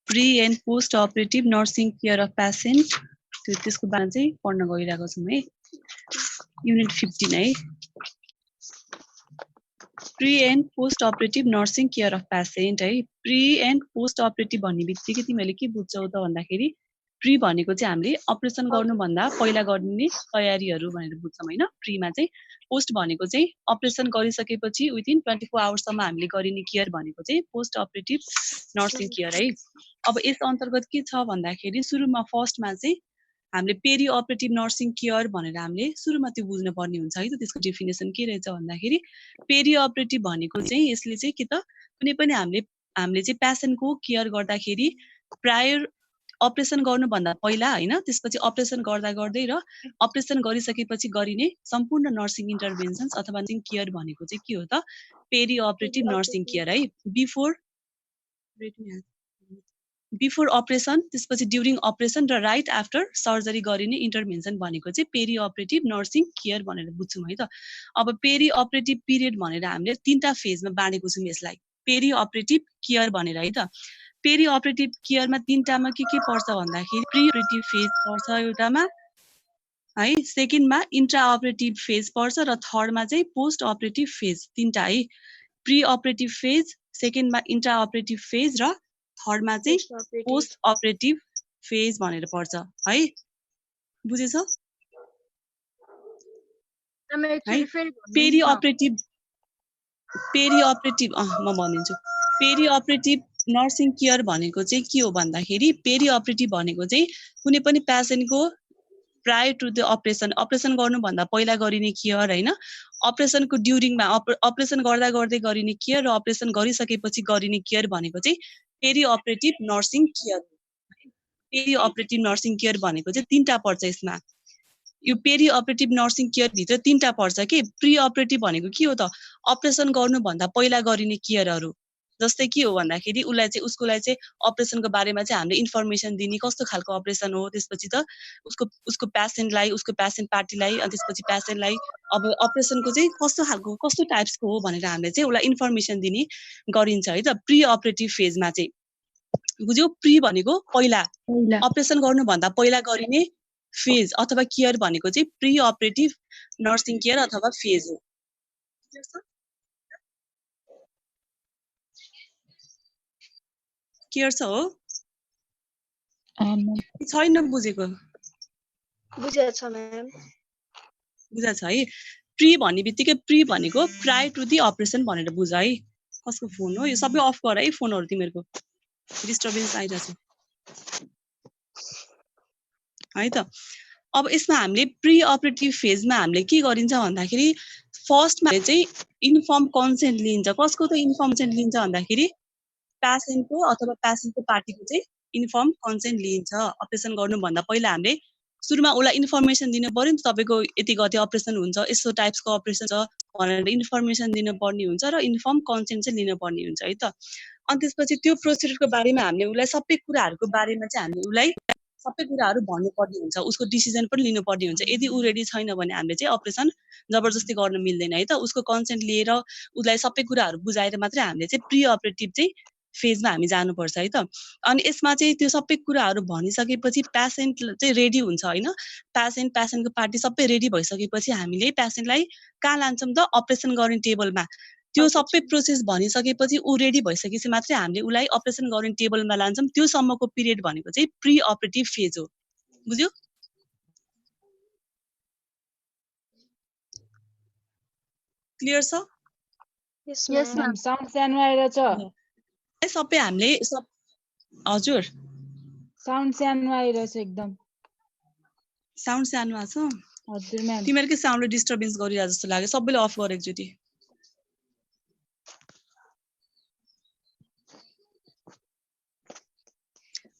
Pre and post operative nursing care of patient त्यसको बारेमा चाहिँ पढ्न गइरहेको छौँ है। युनिट 15 है। Pre and post operative nursing care of patient है। प्री एन्ड पोस्ट अपरेटिभ भन्ने बित्तिकै तिमीहरूले के बुझ्छौ त भन्दाखेरि प्री भनेको चाहिँ हामीले अपरेसन गर्नुभन्दा पहिला गर्ने तयारीहरू भनेर बुझ्छौँ हैन। प्रीमा चाहिँ पोस्ट भनेको चाहिँ अपरेसन गरिसकेपछि विदिन 24 आवर्ससम्म हामीले गरिने केयर भनेको चाहिँ पोस्ट अपरेटिभ नर्सिङ केयर है। अब यस अन्तर्गत के छ भन्दाखेरि सुरुमा फर्स्टमा चाहिँ हामीले पेरी अपरेटिभ नर्सिङ केयर भनेर हामीले सुरुमा त्यो बुझ्न पर्ने हुन्छ है त। त्यसको डेफिनेसन के रहेछ भन्दाखेरि पेरी अपरेटिभ भनेको चाहिँ यसले चाहिँ के त कुनै पनि हामीले चाहिँ पेसेन्टको केयर गर्दाखेरि प्रायर अपरेसन गर्नुभन्दा पहिला हैन, त्यसपछि अपरेसन गर्दा गर्दै र अपरेसन गरिसकेपछि गरिने सम्पूर्ण नर्सिङ इन्टरभेन्सन्स अथवा नर्सिङ केयर भनेको चाहिँ के हो त पेरी अपरेटिभ नर्सिङ केयर है। बिफोर अपरेसन, त्यसपछि ड्युरिङ अपरेसन र राइट आफ्टर सर्जरी गरिने इन्टरभेन्सन भनेको चाहिँ पेरी अपरेटिभ नर्सिङ केयर भनेर बुझ्छौँ है त। अब पेरी अपरेटिभ पिरियड भनेर हामीले 3टा फेजमा बाँडेको छौँ यसलाई, पेरी अपरेटिभ केयर भनेर है त। पेरी अपरेटिभ केयरमा 3टामा के पर्छ भन्दाखेरि प्री अपरेटिभ फेज पर्छ एउटामा है, सेकेन्डमा इन्ट्रा अपरेटिभ फेज पर्छ र थर्डमा चाहिँ पोस्ट अपरेटिभ फेज। 3टा है, प्री अपरेटिभ फेज, सेकेन्डमा इन्ट्रा अपरेटिभ फेज र थर्डमा चाहिँ पोस्ट अपरेटिभ फेज भनेर पर्छ है। बुझेछौ है? पेरी अपरेटिभ म भनिदिन्छु। पेरी अपरेटिभ नर्सिङ केयर भनेको चाहिँ के हो भन्दाखेरि पेरी अपरेटिभ भनेको चाहिँ कुनै पनि पेसेन्टको प्रायर टु द अपरेसन गर्नुभन्दा पहिला गरिने केयर हैन, अपरेसनको ड्युरिङमा अपरेसन गर्दा गर्दै गरिने केयर र अपरेसन गरिसकेपछि गरिने केयर भनेको चाहिँ perioperative nursing care. Perioperative nursing care भनेको चाहिँ 3टा पर्छ यसमा। यो पेरी अपरेटिभ नर्सिङ केयर भित्र 3टा पर्छ कि प्री अपरेटिभ भनेको के हो त अपरेसन गर्नुभन्दा पहिला गरिने केयरहरू। जस्तै के हो भन्दाखेरि उसकोलाई चाहिँ अपरेसनको बारेमा चाहिँ हामीले इन्फर्मेसन दिने कस्तो खालको अपरेसन हो, त्यसपछि त उसको पेसेन्टलाई, उसको पेसेन्ट पार्टीलाई अनि त्यसपछि पेसेन्टलाई अब अपरेसनको चाहिँ कस्तो टाइप्सको हो भनेर हामीले चाहिँ उसलाई इन्फर्मेसन दिने गरिन्छ है त प्री अपरेटिभ फेजमा चाहिँ। बुझ्यौ? प्री भनेको पहिला अपरेसन गर्नुभन्दा पहिला गरिने फेज अथवा केयर भनेको चाहिँ प्री अपरेटिभ नर्सिङ केयर अथवा फेज हो। केयर छ हो छैन बुझेको? बुझेछ म्याम। बुझेछ है। प्री भन्ने बित्तिकै प्री भनेको प्रायर टु दि अपरेसन भनेर बुझ है। कसको फोन हो यो? सबै अफ गर है फोनहरू, तिमीहरूको डिस्टर्बेन्स आइरहेछ है त। अब यसमा हामीले प्री अपरेटिभ फेजमा हामीले के गरिन्छ भन्दाखेरि फर्स्टमा चाहिँ इन्फर्म कन्सेन्ट लिन्छ। कसको त इन्फर्म कन्सेन्ट लिन्छ भन्दाखेरि पेसेन्टको अथवा पेसेन्टको पार्टीको चाहिँ इन्फर्म कन्सेन्ट लिन्छ। अपरेसन गर्नुभन्दा पहिला हामीले सुरुमा उसलाई इन्फर्मेसन दिनु पर्यो नि, तपाईँको यति गते अपरेसन हुन्छ, यस्तो टाइप्सको अपरेसन छ भनेर इन्फर्मेसन दिनुपर्ने हुन्छ र इन्फर्म कन्सेन्ट चाहिँ लिनुपर्ने हुन्छ है त। अनि त्यसपछि त्यो प्रोसिडरको बारेमा हामीले उसलाई सबै कुराहरूको बारेमा चाहिँ हामीले उसलाई सबै कुराहरू भन्नुपर्ने हुन्छ, उसको डिसिजन पनि लिनुपर्ने हुन्छ। यदि ऊ रेडी छैन भने हामीले चाहिँ अपरेसन जबरजस्ती गर्न मिल्दैन है त। उसको कन्सेन्ट लिएर उसलाई सबै कुराहरू बुझाएर मात्रै हामीले चाहिँ प्री अपरेटिभ चाहिँ फेजमा हामी जानुपर्छ है त। अनि यसमा चाहिँ त्यो सबै कुराहरू भनिसकेपछि पेसेन्ट चाहिँ रेडी हुन्छ हैन। पेसेन्टको पार्टी सबै रेडी भइसकेपछि हामीले पेसेन्टलाई कहाँ लान्छौँ त अपरेसन गर्ने टेबलमा। त्यो सबै प्रोसेस भनिसकेपछि ऊ रेडी भइसकेपछि मात्रै हामीले उसलाई अपरेसन गर्ने टेबलमा लान्छौँ। त्यो सम्मको पिरियड भनेको चाहिँ प्री अपरेटिभ फेज हो। बुझ्यो? क्लियर छ? यस म्याम। साउन्ड सानो आइरहेछ। सबै हामीले हजुर साउन्ड सानो आइरहेछ एकदम। साउन्ड सानो आछ? हजुर म्याम। तिमीहरुकै साउन्डले डिस्टर्बेन्स गरिरहेको जस्तो लाग्यो। सबैले अफ गर एकचोटी।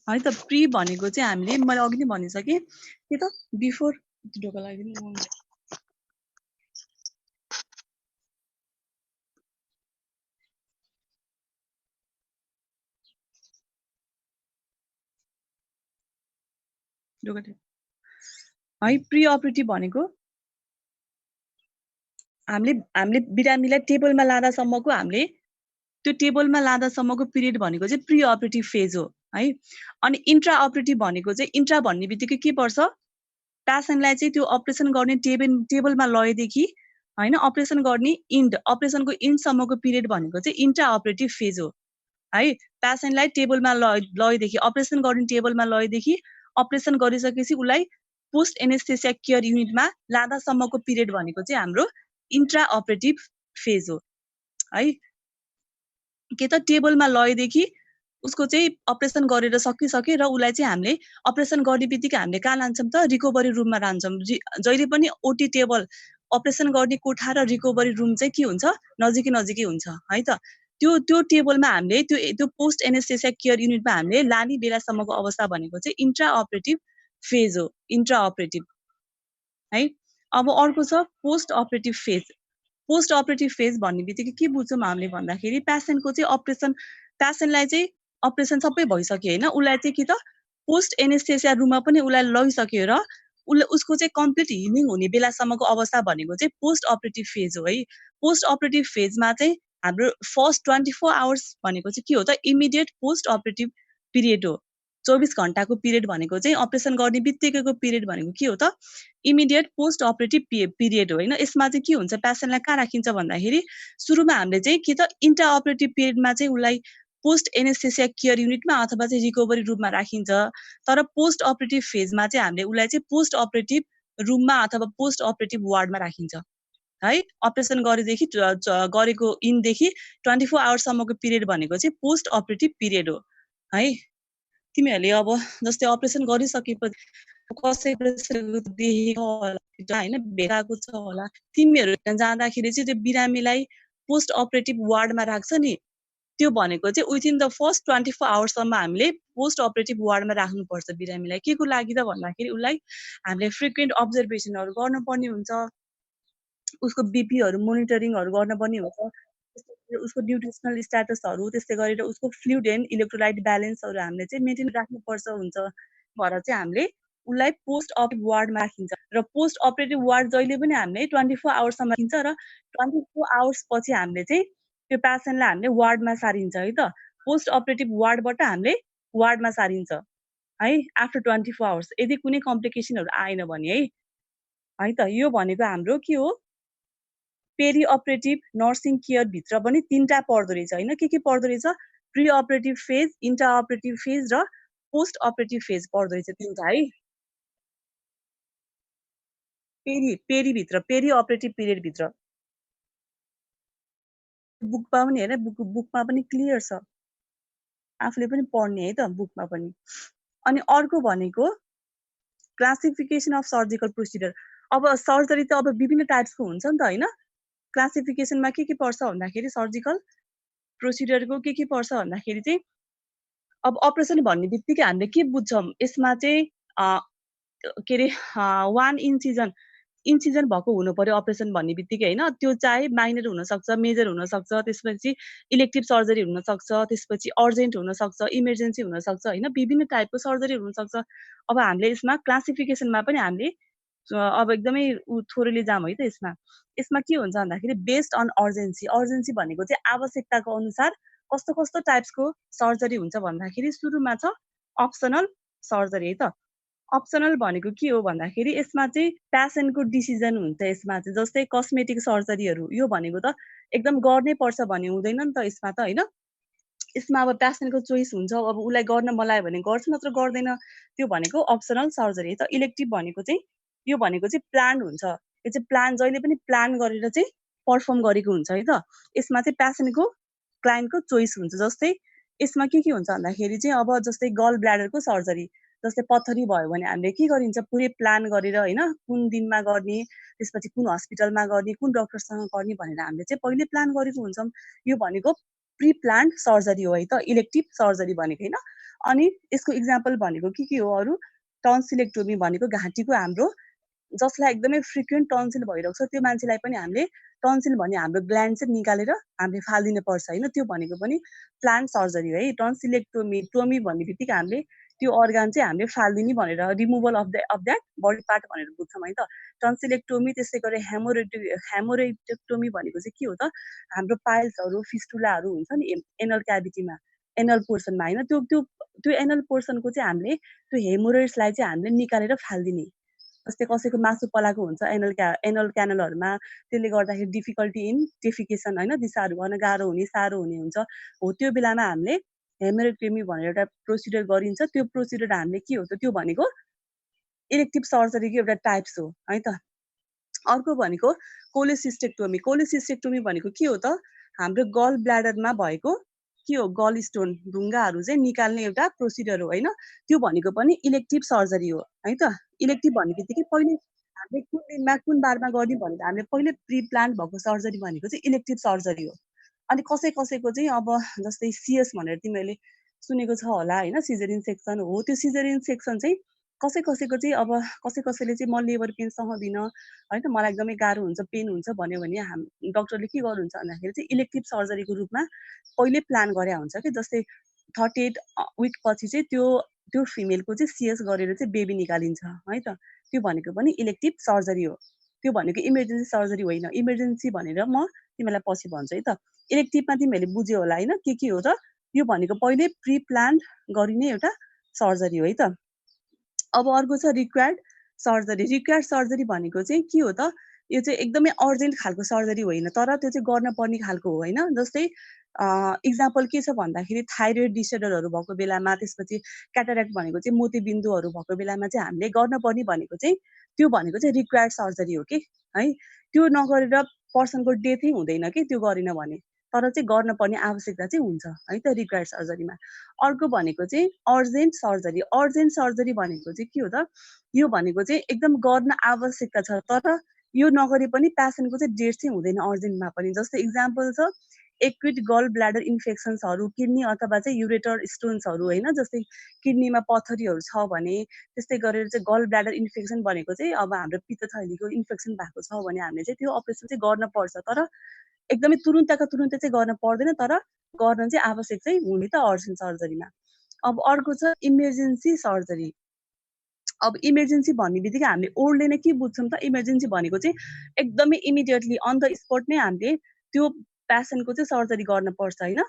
है त प्री भनेको चाहिँ हामीले मैले अघि नै भनिसके के त बिफोर ढोका लगाइदिनु है। प्री अपरेटिभ भनेको हामीले बिरामीलाई टेबलमा लाँदासम्मको हामीले त्यो टेबलमा लाँदासम्मको पिरियड भनेको चाहिँ प्री अपरेटिभ फेज हो। है। अनि इन्ट्रा अपरेटिभ भनेको चाहिँ इन्ट्रा भन्ने बित्तिकै के पर्छ, पेसेन्टलाई चाहिँ त्यो अपरेसन गर्ने टेबलमा लगेदेखि होइन अपरेसन गर्ने अपरेसनको इन्डसम्मको पिरियड भनेको चाहिँ इन्ट्रा अपरेटिभ फेज हो है। पेसेन्टलाई टेबलमा लगेदेखि अपरेसन गर्ने टेबलमा लगेदेखि अपरेसन गरिसकेपछि उसलाई पोस्ट एनेस्थेसिया केयर युनिटमा लाँदासम्मको पिरियड भनेको चाहिँ हाम्रो इन्ट्रा अपरेटिभ फेज हो है। के त टेबलमा लगेदेखि उसको चाहिँ अपरेसन गरेर सकिसक्यो र उसलाई चाहिँ हामीले अपरेसन गर्ने बित्तिकै हामीले कहाँ लान्छौँ त रिकभरी रुममा लान्छौँ। जहिले पनि ओटी टेबल अपरेसन गर्ने कोठा र रिकभरी रुम चाहिँ के हुन्छ, नजिकै नजिकै हुन्छ है त। त्यो टेबलमा हामीले त्यो पोस्ट एनेस्थेसिया केयर युनिटमा हामीले लाने बेलासम्मको अवस्था भनेको चाहिँ इन्ट्रा अपरेटिभ फेज हो, इन्ट्रा अपरेटिभ है। अब अर्को छ post operative phase. Post operative phase भन्ने बित्तिकै के बुझ्छौँ हामीले भन्दाखेरि पेसेन्टको चाहिँ पेसेन्टलाई चाहिँ अपरेसन सबै भइसक्यो होइन, उसलाई चाहिँ कि त पोस्ट एनेस्थेसिया रुममा पनि उसलाई लगिसक्यो र उसको चाहिँ कम्प्लिट हिलिङ हुने बेलासम्मको अवस्था भनेको चाहिँ पोस्ट अपरेटिभ फेज हो है। पोस्ट अपरेटिभ फेजमा चाहिँ हाम्रो फर्स्ट 24 आवर्स भनेको चाहिँ के हो त, इमिडिएट पोस्ट अपरेटिभ पिरियड हो। 24 घन्टाको पिरियड भनेको चाहिँ अपरेसन गर्ने बित्तिकैको पिरियड भनेको के हो त, इमिडिएट पोस्ट अपरेटिभ पिरियड हो होइन। यसमा चाहिँ के हुन्छ, पेसेन्टलाई कहाँ राखिन्छ भन्दाखेरि सुरुमा हामीले चाहिँ कि त इन्ट्रा अपरेटिभ पिरियडमा चाहिँ उसलाई पोस्ट एनेस्थेसिया केयर युनिटमा अथवा चाहिँ रिकभरी रुममा राखिन्छ। तर पोस्ट अपरेटिभ फेजमा चाहिँ हामीले उसलाई चाहिँ पोस्ट अपरेटिभ रुममा अथवा पोस्ट अपरेटिभ वार्डमा राखिन्छ है। अपरेसन गरेदेखि गरेको इनदेखि 24 आवर्ससम्मको पिरियड भनेको चाहिँ पोस्ट अपरेटिभ पिरियड हो है। तिमीहरूले अब जस्तै अपरेसन गरिसकेपछि कसै देखेको होला होइन, भेटाएको छ होला, तिमीहरू जाँदाखेरि चाहिँ त्यो बिरामीलाई पोस्ट अपरेटिभ वार्डमा राख्छ नि, त्यो भनेको चाहिँ विथिन द फर्स्ट 24 आवर्ससम्म हामीले पोस्ट अपरेटिभ वार्डमा राख्नुपर्छ बिरामीलाई। के को लागि त भन्दाखेरि उसलाई हामीले फ्रिक्वेन्ट अब्जर्भेसनहरू गर्नुपर्ने हुन्छ, उसको बिपीहरू मोनिटरिङहरू गर्नुपर्ने हुन्छ, उसको न्युट्रिसनल स्ट्याटसहरू, त्यस्तै गरेर उसको फ्लुइड एन्ड इलेक्ट्रोलाइट ब्यालेन्सहरू हामीले चाहिँ मेन्टेन राख्नुपर्छ हुन्छ। भएर चाहिँ हामीले उसलाई पोस्ट अपरेटिभ वार्डमा राखिन्छ र पोस्ट अपरेटिभ वार्ड जहिले पनि हामीले 24 आवर्ससम्म राखिन्छ र 24 आवर्स पछि हामीले चाहिँ त्यो पेसेन्टलाई हामीले वार्डमा सारिन्छ है त। पोस्ट अपरेटिभ वार्डबाट हामीले वार्डमा सारिन्छ है आफ्टर 24 आवर्स, यदि कुनै कम्प्लिकेसनहरू आएन भने है त। यो भनेको हाम्रो के हो, पेरी अपरेटिभ नर्सिङ केयर भित्र पनि 3टा पर्दो रहेछ होइन। के पर्दो रहेछ, pre operative phase, intra operative phase र पोस्ट अपरेटिभ फेज पर्दो रहेछ 3टा है। पेरी अपरेटिभ पिरियड भित्र बुकमा पनि हेर, बुकमा पनि क्लियर छ, आफूले पनि पढ्ने है त बुकमा पनि। अनि अर्को भनेको क्लासिफिकेसन अफ सर्जिकल प्रोसिडर। अब सर्जरी त अब विभिन्न टाइप्सको हुन्छ नि त होइन। क्लासिफिकेसनमा के पर्छ भन्दाखेरि सर्जिकल प्रोसिडरको के पर्छ भन्दाखेरि चाहिँ अब अपरेसन भन्ने बित्तिकै हामीले के बुझ्छौँ, यसमा चाहिँ के अरे 1 इन्सिजन भएको हुनु पर्यो अपरेसन भन्ने बित्तिकै होइन। त्यो चाहे माइनर हुनसक्छ, मेजर हुनसक्छ, त्यसपछि इलेक्टिभ सर्जरी हुनसक्छ, त्यसपछि अर्जेन्ट हुनसक्छ, इमर्जेन्सी हुनसक्छ होइन, विभिन्न टाइपको सर्जरी हुनसक्छ। अब हामीले यसमा क्लासिफिकेसनमा पनि हामीले अब एकदमै थोरैले जाम है त यसमा। यसमा के हुन्छ भन्दाखेरि बेस्ड अन अर्जेन्सी भनेको चाहिँ आवश्यकताको अनुसार कस्तो कस्तो टाइप्सको सर्जरी हुन्छ भन्दाखेरि सुरुमा छ अप्सनल सर्जरी है त। अप्सनल भनेको के हो भन्दाखेरि यसमा चाहिँ पेसेन्टको डिसिजन हुन्छ यसमा चाहिँ। जस्तै कस्मेटिक सर्जरीहरू, यो भनेको त एकदम गर्नै पर्छ भन्ने हुँदैन नि त यसमा त होइन। यसमा अब पेसेन्टको चोइस हुन्छ, अब उसलाई गर्न मन लाग्यो भने गर्छ, नत्र गर्दैन। त्यो भनेको अप्सनल सर्जरी त। इलेक्टिभ भनेको चाहिँ यो भनेको चाहिँ प्लान हुन्छ, यो चाहिँ प्लान जहिले पनि प्लान गरेर चाहिँ पर्फर्म गरेको हुन्छ है त। यसमा चाहिँ पेसेन्टको क्लाइन्टको चोइस हुन्छ। जस्तै यसमा के हुन्छ भन्दाखेरि चाहिँ अब जस्तै गल ब्ल्याडरको सर्जरी, जस्तै पत्थरी भयो भने हामीले के गरिन्छ, पुरै प्लान गरेर होइन, कुन दिनमा गर्ने, त्यसपछि कुन हस्पिटलमा गर्ने, कुन डक्टरसँग गर्ने भनेर हामीले चाहिँ पहिले प्लान गरेको हुन्छौँ। यो भनेको प्री प्लान सर्जरी हो है त, इलेक्टिभ सर्जरी भनेको होइन। अनि यसको इक्जाम्पल भनेको के हो अरू, टन्सिलेक्टोमी भनेको घाँटीको हाम्रो जसलाई एकदमै फ्रिक्वेन्ट टन्सिल भइरहेको छ त्यो मान्छेलाई पनि हामीले टन्सिल भन्ने हाम्रो ग्ल्यान्ड चाहिँ निकालेर हामीले फालिदिनु पर्छ होइन। त्यो भनेको पनि प्लान सर्जरी हो है। टोमी भन्ने बित्तिकै हामीले त्यो अर्गान चाहिँ हामीले फालिदिने भनेर, removal of that body part भनेर बुझ्छौँ है त। टन्सिलेक्टोमी, त्यस्तै गरेर हेमोरेक्टोमी भनेको चाहिँ के हो त, हाम्रो पाइल्सहरू फिस्टुलाहरू हुन्छ नि एनल क्याभिटीमा, एनल पोर्सनमा हैन त्यो त्यो त्यो एनल पोर्सनको चाहिँ हामीले त्यो हेमोरेड्सलाई चाहिँ हामीले निकालेर फाल्दिने जस्तै कसैको मासु पलाएको हुन्छ एनल क्यानलहरूमा त्यसले गर्दाखेरि डिफिकल्टी इन डेफिकेसन हैन दिशाहरू गर्न गाह्रो हुने साह्रो हुने हुन्छ हो त्यो बेलामा हामीले हेमोरेक्टमी भनेर एउटा प्रोसिडर गरिन्छ त्यो प्रोसिडर हामीले के हो त त्यो भनेको इलेक्टिभ सर्जरीको एउटा टाइप्स हो है त अर्को भनेको कोलेसिस्टेक्टोमी भनेको के हो त हाम्रो गल ब्ल्याडरमा भएको के हो गल स्टोन ढुङ्गाहरू चाहिँ निकाल्ने एउटा प्रोसिडर हो हैन त्यो भनेको पनि इलेक्टिभ सर्जरी हो है त इलेक्टिभ भन्ने बित्तिकै पहिले हामीले कुन दिनमा कुन बारमा गर्ने भनेर हामीले पहिले प्री प्लान भएको सर्जरी भनेको चाहिँ इलेक्टिभ सर्जरी हो अनि कसैको चाहिँ अब जस्तै सिएस भनेर तिमीहरूले सुनेको छ होला हैन सिजरिन सेक्सन हो त्यो सिजरिन सेक्सन चाहिँ कसैको चाहिँ अब कसैले चाहिँ म लेबर पेन सहदिनँ हैन मलाई एकदमै गाह्रो हुन्छ पेन हुन्छ भन्यो भने डक्टरले के गर्नुहुन्छ भन्दाखेरि चाहिँ इलेक्टिभ सर्जरीको रूपमा पहिले प्लान गरे हुन्छ कि जस्तै 38 विक पछि चाहिँ त्यो फिमेलको चाहिँ सिएस गरेर चाहिँ बेबी निकालिन्छ है त त्यो भनेको पनि इलेक्टिभ सर्जरी हो त्यो भनेको इमर्जेन्सी सर्जरी होइन इमर्जेन्सी भनेर म तिमीलाई पछि भन्छु है त इलेक्टिभमा तिमीहरूले बुझ्यो होला हैन के हो त यो भनेको पहिले प्री प्लान गरिने एउटा सर्जरी हो है त अब अर्को छ रिक्वायर्ड सर्जरी भनेको चाहिँ के हो त यो चाहिँ एकदमै अर्जेन्ट खालको सर्जरी होइन तर त्यो चाहिँ गर्न पर्ने खालको हो हैन जस्तै इक्जाम्पल के छ भन्दाखेरि थाइरोइड डिसअर्डरहरू भएको बेलामा त्यसपछि क्याटारेक्ट भनेको चाहिँ मोतीबिन्दुहरू भएको बेलामा चाहिँ हामीले गर्न पर्ने भनेको चाहिँ त्यो भनेको चाहिँ रिक्वायर्ड सर्जरी हो कि है त्यो नगरेर पर्सनको डेथै हुँदैन कि त्यो गरेन भने तर चाहिँ गर्न पर्ने आवश्यकता चाहिँ हुन्छ है त रिक्वायर्ड सर्जरीमा अर्को भनेको चाहिँ अर्जेन्ट सर्जरी भनेको चाहिँ के हो त यो भनेको चाहिँ एकदम गर्न आवश्यकता छ तर यो नगरे पनि पेसेन्टको चाहिँ डेथ चाहिँ हुँदैन अर्जेन्टमा पनि जस्तै इक्जाम्पल छ एक्युट गल ब्ल्याडर इन्फेक्सन्सहरू किडनी अथवा चाहिँ युरेटर स्टोन्सहरू होइन जस्तै किडनीमा पथरीहरू छ भने त्यस्तै गरेर चाहिँ गल ब्ल्याडर इन्फेक्सन भनेको चाहिँ अब हाम्रो पित्तथैलीको इन्फेक्सन भएको छ भने हामीले चाहिँ त्यो अपरेसन चाहिँ गर्न पर्छ तर एकदमै तुरुन्तका तुरुन्तै चाहिँ गर्न पर्दैन तर गर्न चाहिँ आवश्यक चाहिँ हुने त अर्जेन्ट सर्जरीमा अब अर्को छ इमर्जेन्सी सर्जरी अब इमर्जेन्सी भन्ने बित्तिकै हामीले ओल्डले नै के बुझ्छौँ त इमर्जेन्सी भनेको चाहिँ एकदमै इमिडिएटली अन द स्पट नै हामीले त्यो पेसेन्टको चाहिँ सर्जरी गर्नुपर्छ होइन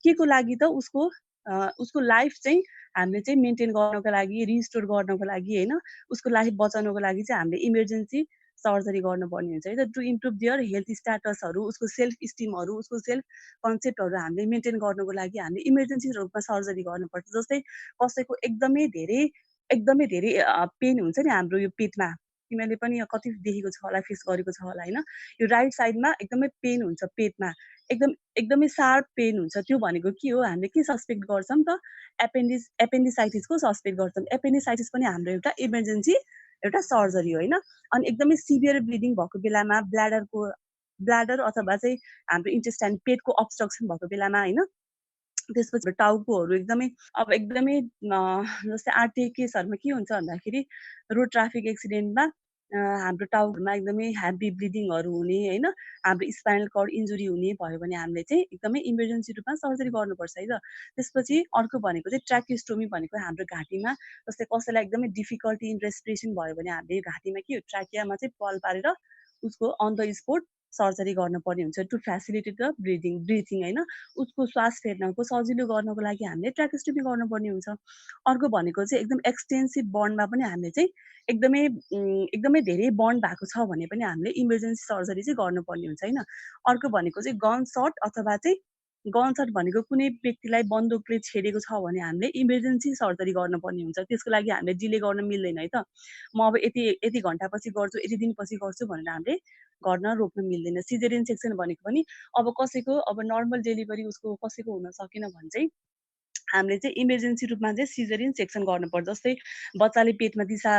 के को लागि त उसको लाइफ चाहिँ हामीले चाहिँ मेन्टेन गर्नको लागि रिस्टोर गर्नको लागि होइन उसको लाइफ बचाउनको लागि चाहिँ हामीले इमर्जेन्सी सर्जरी गर्नुपर्ने हुन्छ है त टु इम्प्रुभ दियर हेल्थ स्ट्याटसहरू उसको सेल्फ स्टिमहरू उसको सेल्फ कन्सेप्टहरू हामीले मेन्टेन गर्नको लागि हामीले इमर्जेन्सी रूपमा सर्जरी गर्नुपर्छ जस्तै कसैको एकदमै धेरै पेन हुन्छ नि हाम्रो यो पेटमा तिमीहरूले पनि कति देखेको छ होला फेस गरेको छ होला होइन यो राइट साइडमा एकदमै पेन हुन्छ पेटमा एकदमै सार्प पेन हुन्छ त्यो भनेको के हो हामीले के सस्पेक्ट गर्छौँ त एपेन्डिसाइटिसको सस्पेक्ट गर्छौँ एपेन्डिसाइटिस पनि हाम्रो एउटा इमर्जेन्सी एउटा सर्जरी हो होइन अनि एकदमै सिभियर ब्लिडिङ भएको बेलामा ब्ल्याडर अथवा चाहिँ हाम्रो इन्टेस्टाइन पेटको अब्स्ट्रक्सन भएको बेलामा होइन त्यसपछि टाउकोहरू एकदमै जस्तै आर्टिक केसहरूमा के हुन्छ भन्दाखेरि रोड ट्राफिक एक्सिडेन्टमा हाम्रो टाउकोमा एकदमै हेभी ब्लिडिङहरू हुने होइन हाम्रो स्पाइनल कर्ड इन्जुरी हुने भयो भने हामीले चाहिँ एकदमै इमर्जेन्सी रूपमा सर्जरी गर्नुपर्छ है त त्यसपछि अर्को भनेको चाहिँ ट्र्याकियोस्टोमी भनेको हाम्रो घाँटीमा जस्तै कसैलाई एकदमै डिफिकल्टी इन रेस्पिरेसन भयो भने हामीले घाँटीमा के हो ट्र्याकियामा चाहिँ पल पारेर उसको अन द स्पोट सर्जरी गर्नुपर्ने हुन्छ टु फेसिलिटेट द ब्रिथिङ होइन उसको श्वास फेर्नको सजिलो गर्नको लागि हामीले ट्र्याकियोस्टोमी गर्नुपर्ने हुन्छ अर्को भनेको चाहिँ एकदम एक्सटेन्सिभ बर्नमा पनि हामीले चाहिँ एकदमै धेरै बर्न भएको छ भने पनि हामीले इमर्जेन्सी सर्जरी चाहिँ गर्नुपर्ने हुन्छ होइन अर्को भनेको चाहिँ गन सट अथवा चाहिँ गनसट भनेको कुनै व्यक्तिलाई बन्दुकले छेडेको छ भने हामीले इमर्जेन्सी सर्जरी गर्नुपर्ने हुन्छ त्यसको लागि हामीले डिले गर्न मिल्दैन है त म अब यति घन्टापछि गर्छु यति दिनपछि गर्छु भनेर हामीले गर्न रोक्न मिल्दैन सिजेरियन सेक्सन भनेको पनि अब कसैको अब नर्मल डेलिभरी उसको कसैको हुन सकेन भने चाहिँ हामीले चाहिँ इमर्जेन्सी रूपमा चाहिँ सिजेरियन सेक्सन गर्नुपर्छ जस्तै बच्चाले पेटमा दिशा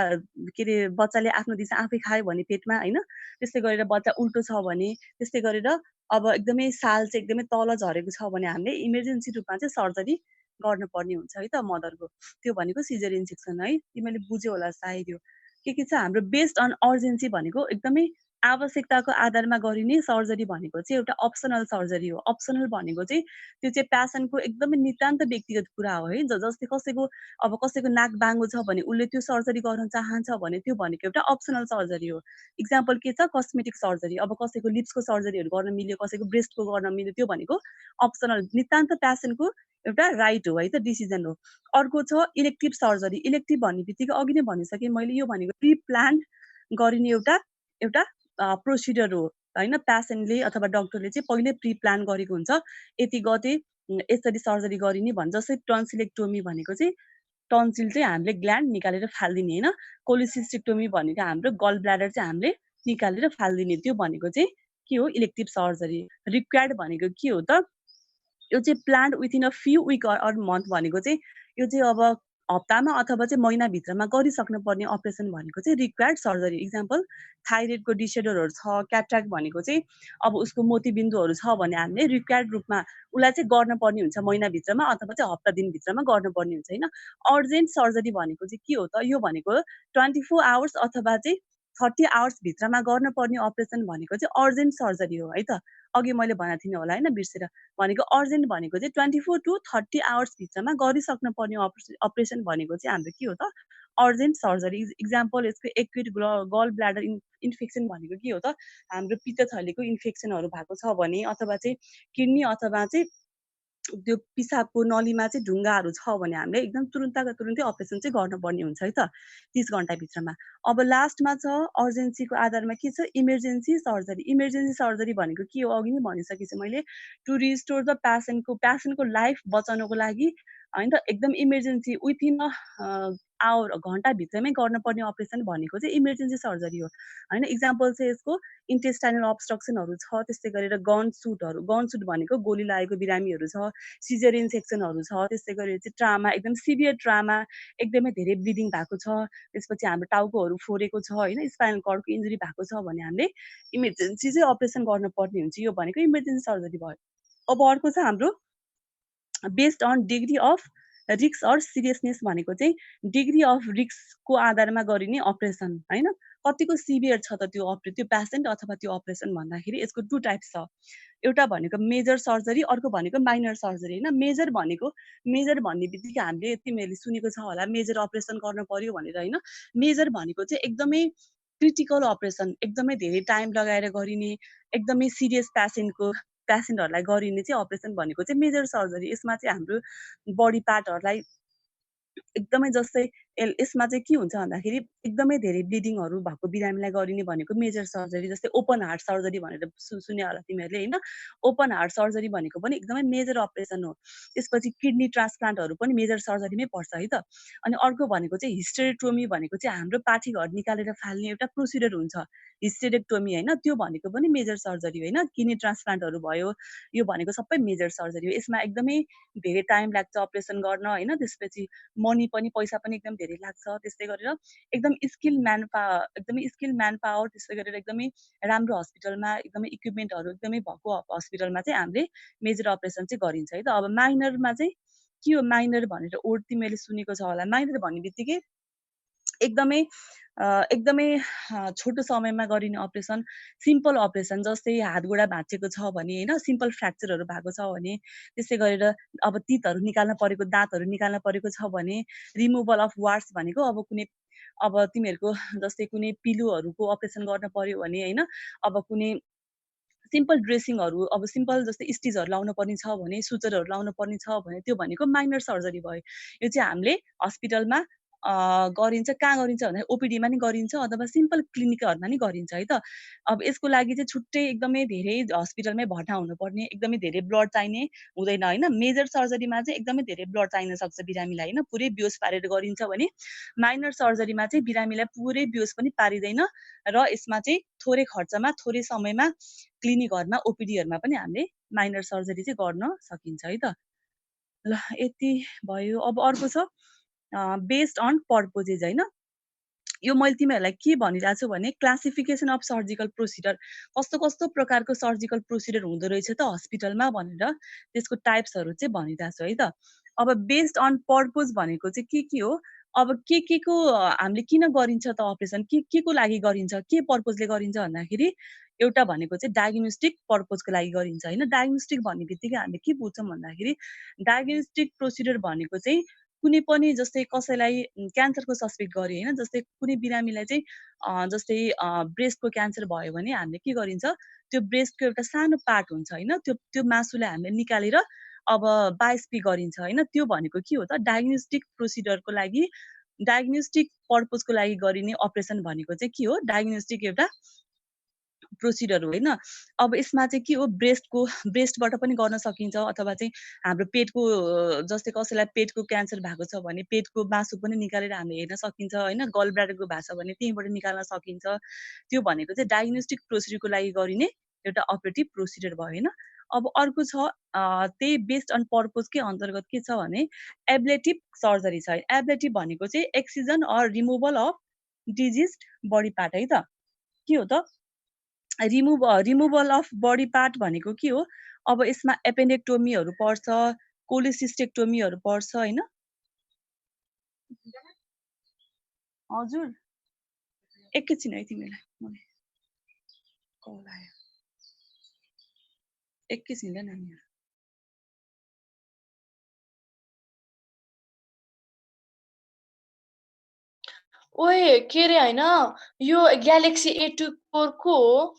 के अरे बच्चाले आफ्नो दिशा आफै खायो भने पेटमा होइन त्यस्तै गरेर बच्चा उल्टो छ भने त्यस्तै गरेर अब एकदमै साल चाहिँ एकदमै तल झरेको छ भने हामीले इमर्जेन्सी रूपमा चाहिँ सर्जरी गर्नुपर्ने हुन्छ है त मदरको त्यो भनेको सिजेरियन सेक्सन है तिमीले बुझ्यौ होला सायद यो के छ हाम्रो बेस्ड अन अर्जेन्सी भनेको एकदमै आवश्यकताको आधारमा गरिने सर्जरी भनेको चाहिँ एउटा अप्सनल सर्जरी हो अप्सनल भनेको चाहिँ त्यो चाहिँ पेसेन्टको एकदमै नितान्त व्यक्तिगत कुरा हो है जस्तै कसैको नाक बाङ्गो छ भने उसले त्यो सर्जरी गर्न चाहन्छ भने त्यो भनेको एउटा अप्सनल सर्जरी हो इक्जाम्पल के छ कस्मेटिक सर्जरी अब कसैको लिप्सको सर्जरीहरू गर्न मिल्यो कसैको ब्रेस्टको गर्न मिल्यो त्यो भनेको अप्सनल नितान्त पेसेन्टको एउटा राइट हो है त, डिसिजन हो। अर्को छ इलेक्टिभ सर्जरी। इलेक्टिभ भन्ने बित्तिकै अघि नै भनिसकेँ मैले, यो भनेको प्री प्लान गरिने एउटा एउटा प्रोसिडर हो होइन। पेसेन्टले अथवा डक्टरले चाहिँ पहिल्यै प्री प्लान गरेको हुन्छ, यति गते यसरी सर्जरी गरिने भन्छ। जस्तै टन्सिलेक्टोमी भनेको चाहिँ टन्सिल चाहिँ हामीले ग्ल्यान्ड निकालेर फालिदिने होइन। कोलिसिस्टेक्टोमी भनेको हाम्रो गल ब्ल्याडर चाहिँ हामीले निकालेर फालिदिने, त्यो भनेको चाहिँ के हो, इलेक्टिभ सर्जरी। रिक्वायर्ड भनेको के हो त, यो चाहिँ planned within a few week or month भनेको चाहिँ यो चाहिँ अब हप्तामा अथवा चाहिँ महिनाभित्रमा गरिसक्नु पर्ने अपरेसन भनेको चाहिँ रिक्वायर्ड सर्जरी। इक्जाम्पल थाइरोइडको डिसअर्डरहरू छ, क्याट्राक्ट भनेको चाहिँ अब उसको मोतीबिन्दुहरू छ भने हामीले रिक्वायर्ड रूपमा उसलाई चाहिँ गर्नुपर्ने हुन्छ महिनाभित्रमा अथवा चाहिँ हप्ता दिनभित्रमा गर्नुपर्ने हुन्छ होइन। अर्जेन्ट सर्जरी भनेको चाहिँ के हो त, यो भनेको 24 आवर्स अथवा चाहिँ 30 आवर्स भित्रमा गर्नुपर्ने अपरेसन भनेको चाहिँ अर्जेन्ट सर्जरी हो है त। अघि मैले भनेको थिइनँ होला होइन, बिर्सेर भनेको अर्जेन्ट भनेको चाहिँ 24 to 30 आवर्स भित्रमा गरिसक्नु पर्ने अपरेसन भनेको चाहिँ हाम्रो के हो त, अर्जेन्ट सर्जरी। इक्जाम्पल यसको एक्युट गल ब्ल्याडर इन्फेक्सन भनेको के हो त, हाम्रो पित्तथलीको इन्फेक्सनहरू भएको छ भने अथवा चाहिँ किडनी अथवा चाहिँ त्यो पिसाबको नलीमा चाहिँ ढुङ्गाहरू छ भने हामीले एकदम तुरुन्तका तुरुन्तै अपरेसन चाहिँ गर्नुपर्ने हुन्छ है त 30 घन्टाभित्रमा। अब लास्टमा छ अर्जेन्सीको आधारमा के छ, इमर्जेन्सी सर्जरी। इमर्जेन्सी सर्जरी भनेको के हो, अघि नै भनिसकेछु मैले, टु रिस्टोर द पेसेन्टको लाइफ बचाउनको लागि होइन त, एकदम इमर्जेन्सी विथिन आवर घन्टाभित्रमै गर्नुपर्ने अपरेसन भनेको चाहिँ इमर्जेन्सी सर्जरी हो होइन। इक्जाम्पल चाहिँ यसको इन्टेस्टाइनल अब्स्ट्रक्सनहरू छ, त्यस्तै गरेर गन सुट भनेको गोली लागेको बिरामीहरू छ, सिजरियन सेक्सनहरू छ, त्यस्तै गरेर चाहिँ ट्रामा, एकदम सिभियर ट्रामा, एकदमै धेरै ब्लिडिङ भएको छ, त्यसपछि हाम्रो टाउकोहरू फोरेको छ होइन, स्पाइनल कर्डको इन्जुरी भएको छ भने हामीले इमर्जेन्सी चाहिँ अपरेसन गर्नुपर्ने हुन्छ। यो भनेको इमर्जेन्सी सर्जरी भयो। अब अर्को छ हाम्रो बेस्ड अन डिग्री अफ रिक्स अर सिरियसनेस भनेको चाहिँ डिग्री अफ रिक्सको आधारमा गरिने अपरेसन होइन। कतिको सिभियर छ त त्यो पेसेन्ट अथवा त्यो अपरेसन भन्दाखेरि यसको 2 टाइप्स छ। एउटा भनेको मेजर सर्जरी, अर्को भनेको माइनर सर्जरी होइन। मेजर भन्ने बित्तिकै हामीले तिमीहरूले सुनेको छ होला मेजर अपरेसन गर्नु पर्यो भनेर होइन। मेजर भनेको चाहिँ एकदमै क्रिटिकल अपरेसन, एकदमै धेरै टाइम लगाएर गरिने, एकदमै सिरियस पेसेन्टहरूलाई गरिने चाहिँ अपरेसन भनेको चाहिँ मेजर सर्जरी। यसमा चाहिँ हाम्रो बडी पार्टहरूलाई एकदमै जस्तै यसमा चाहिँ के हुन्छ भन्दाखेरि एकदमै धेरै ब्लिडिङहरू भएको बिरामीलाई गरिने भनेको मेजर सर्जरी। जस्तै ओपन हार्ट सर्जरी भनेर सुने होला तिमीहरूले होइन। ओपन हार्ट सर्जरी भनेको पनि एकदमै मेजर अपरेसन हो। त्यसपछि किडनी ट्रान्सप्लान्टहरू पनि मेजर सर्जरीमै पर्छ है त। अनि अर्को भनेको चाहिँ हिस्टेरेक्टोमी भनेको चाहिँ हाम्रो पाठीघर निकालेर फाल्ने एउटा प्रोसिडर हुन्छ, हिस्टेरेक्टोमी होइन। त्यो भनेको पनि मेजर सर्जरी होइन। किडनी ट्रान्सप्लान्टहरू भयो, यो भनेको सबै मेजर सर्जरी हो। यसमा एकदमै धेरै टाइम लाग्छ अपरेसन गर्न होइन। त्यसपछि मनी पनि, पैसा पनि एकदम धेरै लाग्छ। त्यस्तै गरेर एकदमै स्किल म्यान पावर, त्यस्तै गरेर एकदमै राम्रो हस्पिटलमा एकदमै इक्विपमेन्टहरू एकदमै भएको हस्पिटलमा चाहिँ हामीले मेजर अपरेसन चाहिँ गरिन्छ है त। अब माइनरमा चाहिँ के हो, माइनर भनेर वर्ड तिमीहरूले सुनेको छ होला। माइनर भन्ने बित्तिकै एकदमै छोटो समयमा गरिने अपरेसन, सिम्पल अपरेसन। जस्तै हात गोडा भाँचिएको छ भने होइन, सिम्पल फ्र्याक्चरहरू भएको छ भने, त्यस्तै गरेर अब तितहरू निकाल्न परेको, दाँतहरू निकाल्न परेको छ भने, रिमुभल अफ वार्ड्स भनेको अब तिमीहरूको जस्तै कुनै पिलोहरूको अपरेसन गर्न पर्यो भने होइन, अब कुनै सिम्पल ड्रेसिङहरू, अब सिम्पल जस्तै स्टिचहरू लाउनु पर्ने छ भने, सुचरहरू लाउनु पर्ने छ भने, त्यो भनेको माइनर सर्जरी भयो। यो चाहिँ हामीले हस्पिटलमा गरिन्छ। कहाँ गरिन्छ भन्दा ओपिडीमा नि गरिन्छ अथवा सिम्पल क्लिनिकहरूमा नि गरिन्छ है त। अब यसको लागि चाहिँ छुट्टै एकदमै धेरै हस्पिटलमै भर्ना हुनुपर्ने, एकदमै धेरै ब्लड चाहिने हुँदैन होइन। मेजर सर्जरीमा चाहिँ एकदमै धेरै ब्लड चाहिन सक्छ बिरामीलाई होइन, पुरै बेहोस पारेर गरिन्छ भने माइनर सर्जरीमा चाहिँ बिरामीलाई पुरै बेहोस पनि पारिँदैन र यसमा चाहिँ थोरै खर्चमा, थोरै समयमा क्लिनिकहरूमा, ओपिडीहरूमा पनि हामीले माइनर सर्जरी चाहिँ गर्न सकिन्छ है त। ल यति भयो। अब अर्को छ बेस्ड अन पर्पोजेज होइन। यो मैले तिमीहरूलाई के भनिरहेको छु भने क्लासिफिकेसन अफ सर्जिकल प्रोसिडर, कस्तो कस्तो प्रकारको सर्जिकल प्रोसिडर हुँदो रहेछ त हस्पिटलमा भनेर त्यसको टाइप्सहरू चाहिँ भनिरहेको छु है त। अब बेस्ड अन पर्पोज भनेको चाहिँ के हो, अब के को हामीले किन गरिन्छ त अपरेसन, के को लागि गरिन्छ, के पर्पोजले गरिन्छ भन्दाखेरि एउटा भनेको चाहिँ डायग्नोस्टिक पर्पोजको लागि गरिन्छ होइन। डायग्नोस्टिक भन्ने बित्तिकै हामीले के बुझ्छौँ भन्दाखेरि डायग्नोस्टिक प्रोसिडर भनेको चाहिँ कुनै पनि जस्तै कसैलाई क्यान्सरको सस्पेक्ट गरे होइन, जस्तै कुनै बिरामीलाई चाहिँ जस्तै ब्रेस्टको क्यान्सर भयो भने हामीले के गरिन्छ, त्यो ब्रेस्टको एउटा सानो पार्ट हुन्छ होइन, त्यो मासुलाई हामीले निकालेर अब बायोप्सी गरिन्छ हैन त्यो भनेको के हो त डायग्नोस्टिक प्रोसिडरको लागि डायग्नोस्टिक पर्पजको लागि गरिने अपरेसन भनेको चाहिँ के हो डायग्नोस्टिक एउटा प्रोसिडर हो हैन अब यसमा चाहिँ के हो ब्रेस्टबाट पनि गर्न सकिन्छ अथवा चाहिँ हाम्रो पेटको जस्तै कसैलाई पेटको क्यान्सर भएको छ भने पेटको मासु पनि निकालेर हामीले हेर्न सकिन्छ हैन गल ब्ल्याडरको भएको छ भने त्यहीबाट निकाल्न सकिन्छ त्यो भनेको चाहिँ डायग्नोस्टिक प्रोसिडरको लागि गरिने एउटा अपरेटिभ प्रोसिडर भयो हैन अब अर्को छ त्यही बेस्ड अन पर्पजकै अन्तर्गत के छ भने एब्लेटिभ सर्जरी छ एब्लेटिभ भनेको चाहिँ excision or removal of disease body part है त के हो त रिमुभल अफ बडी पार्ट भनेको के हो अब यसमा एपेन्डेक्टोमीहरू पर्छ कोलिसिस्टेक्टोमीहरू पर्छ हैन हजुर एकैछिन है तिमीलाई कल आयो एकैछिन ल नानी ओए के रे हैन यो ग्यालेक्सी A24 को हो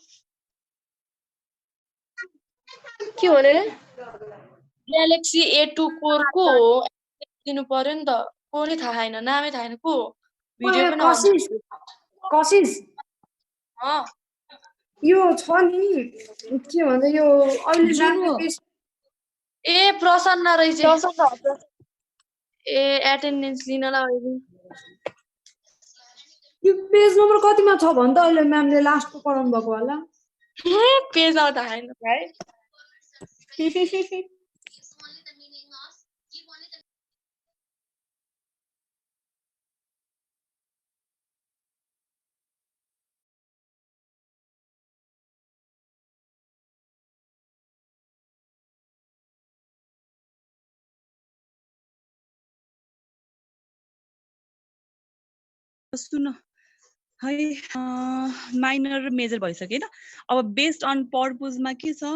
के भने ग्यालेक्सी A24 को हो दिनु पर्यो नि त को नि थाहा छैन नामै थाहा छैन को भिडियो पनि कसिस कसिस यो छ नि के भन्छ यो अहिले जाने ए प्रसन्न रहेछ ए एटेन्डेन्स लिनलाई अहिले यो पेज नम्बर कतिमा छ भन्छ अहिले म्यामले लास्टको पढाउनु भएको होला पेज आउँदा हैन भाइ सुन है माइनर र मेजर भइसक्यो हैन अब बेस्ड अन पर्पजमा के छ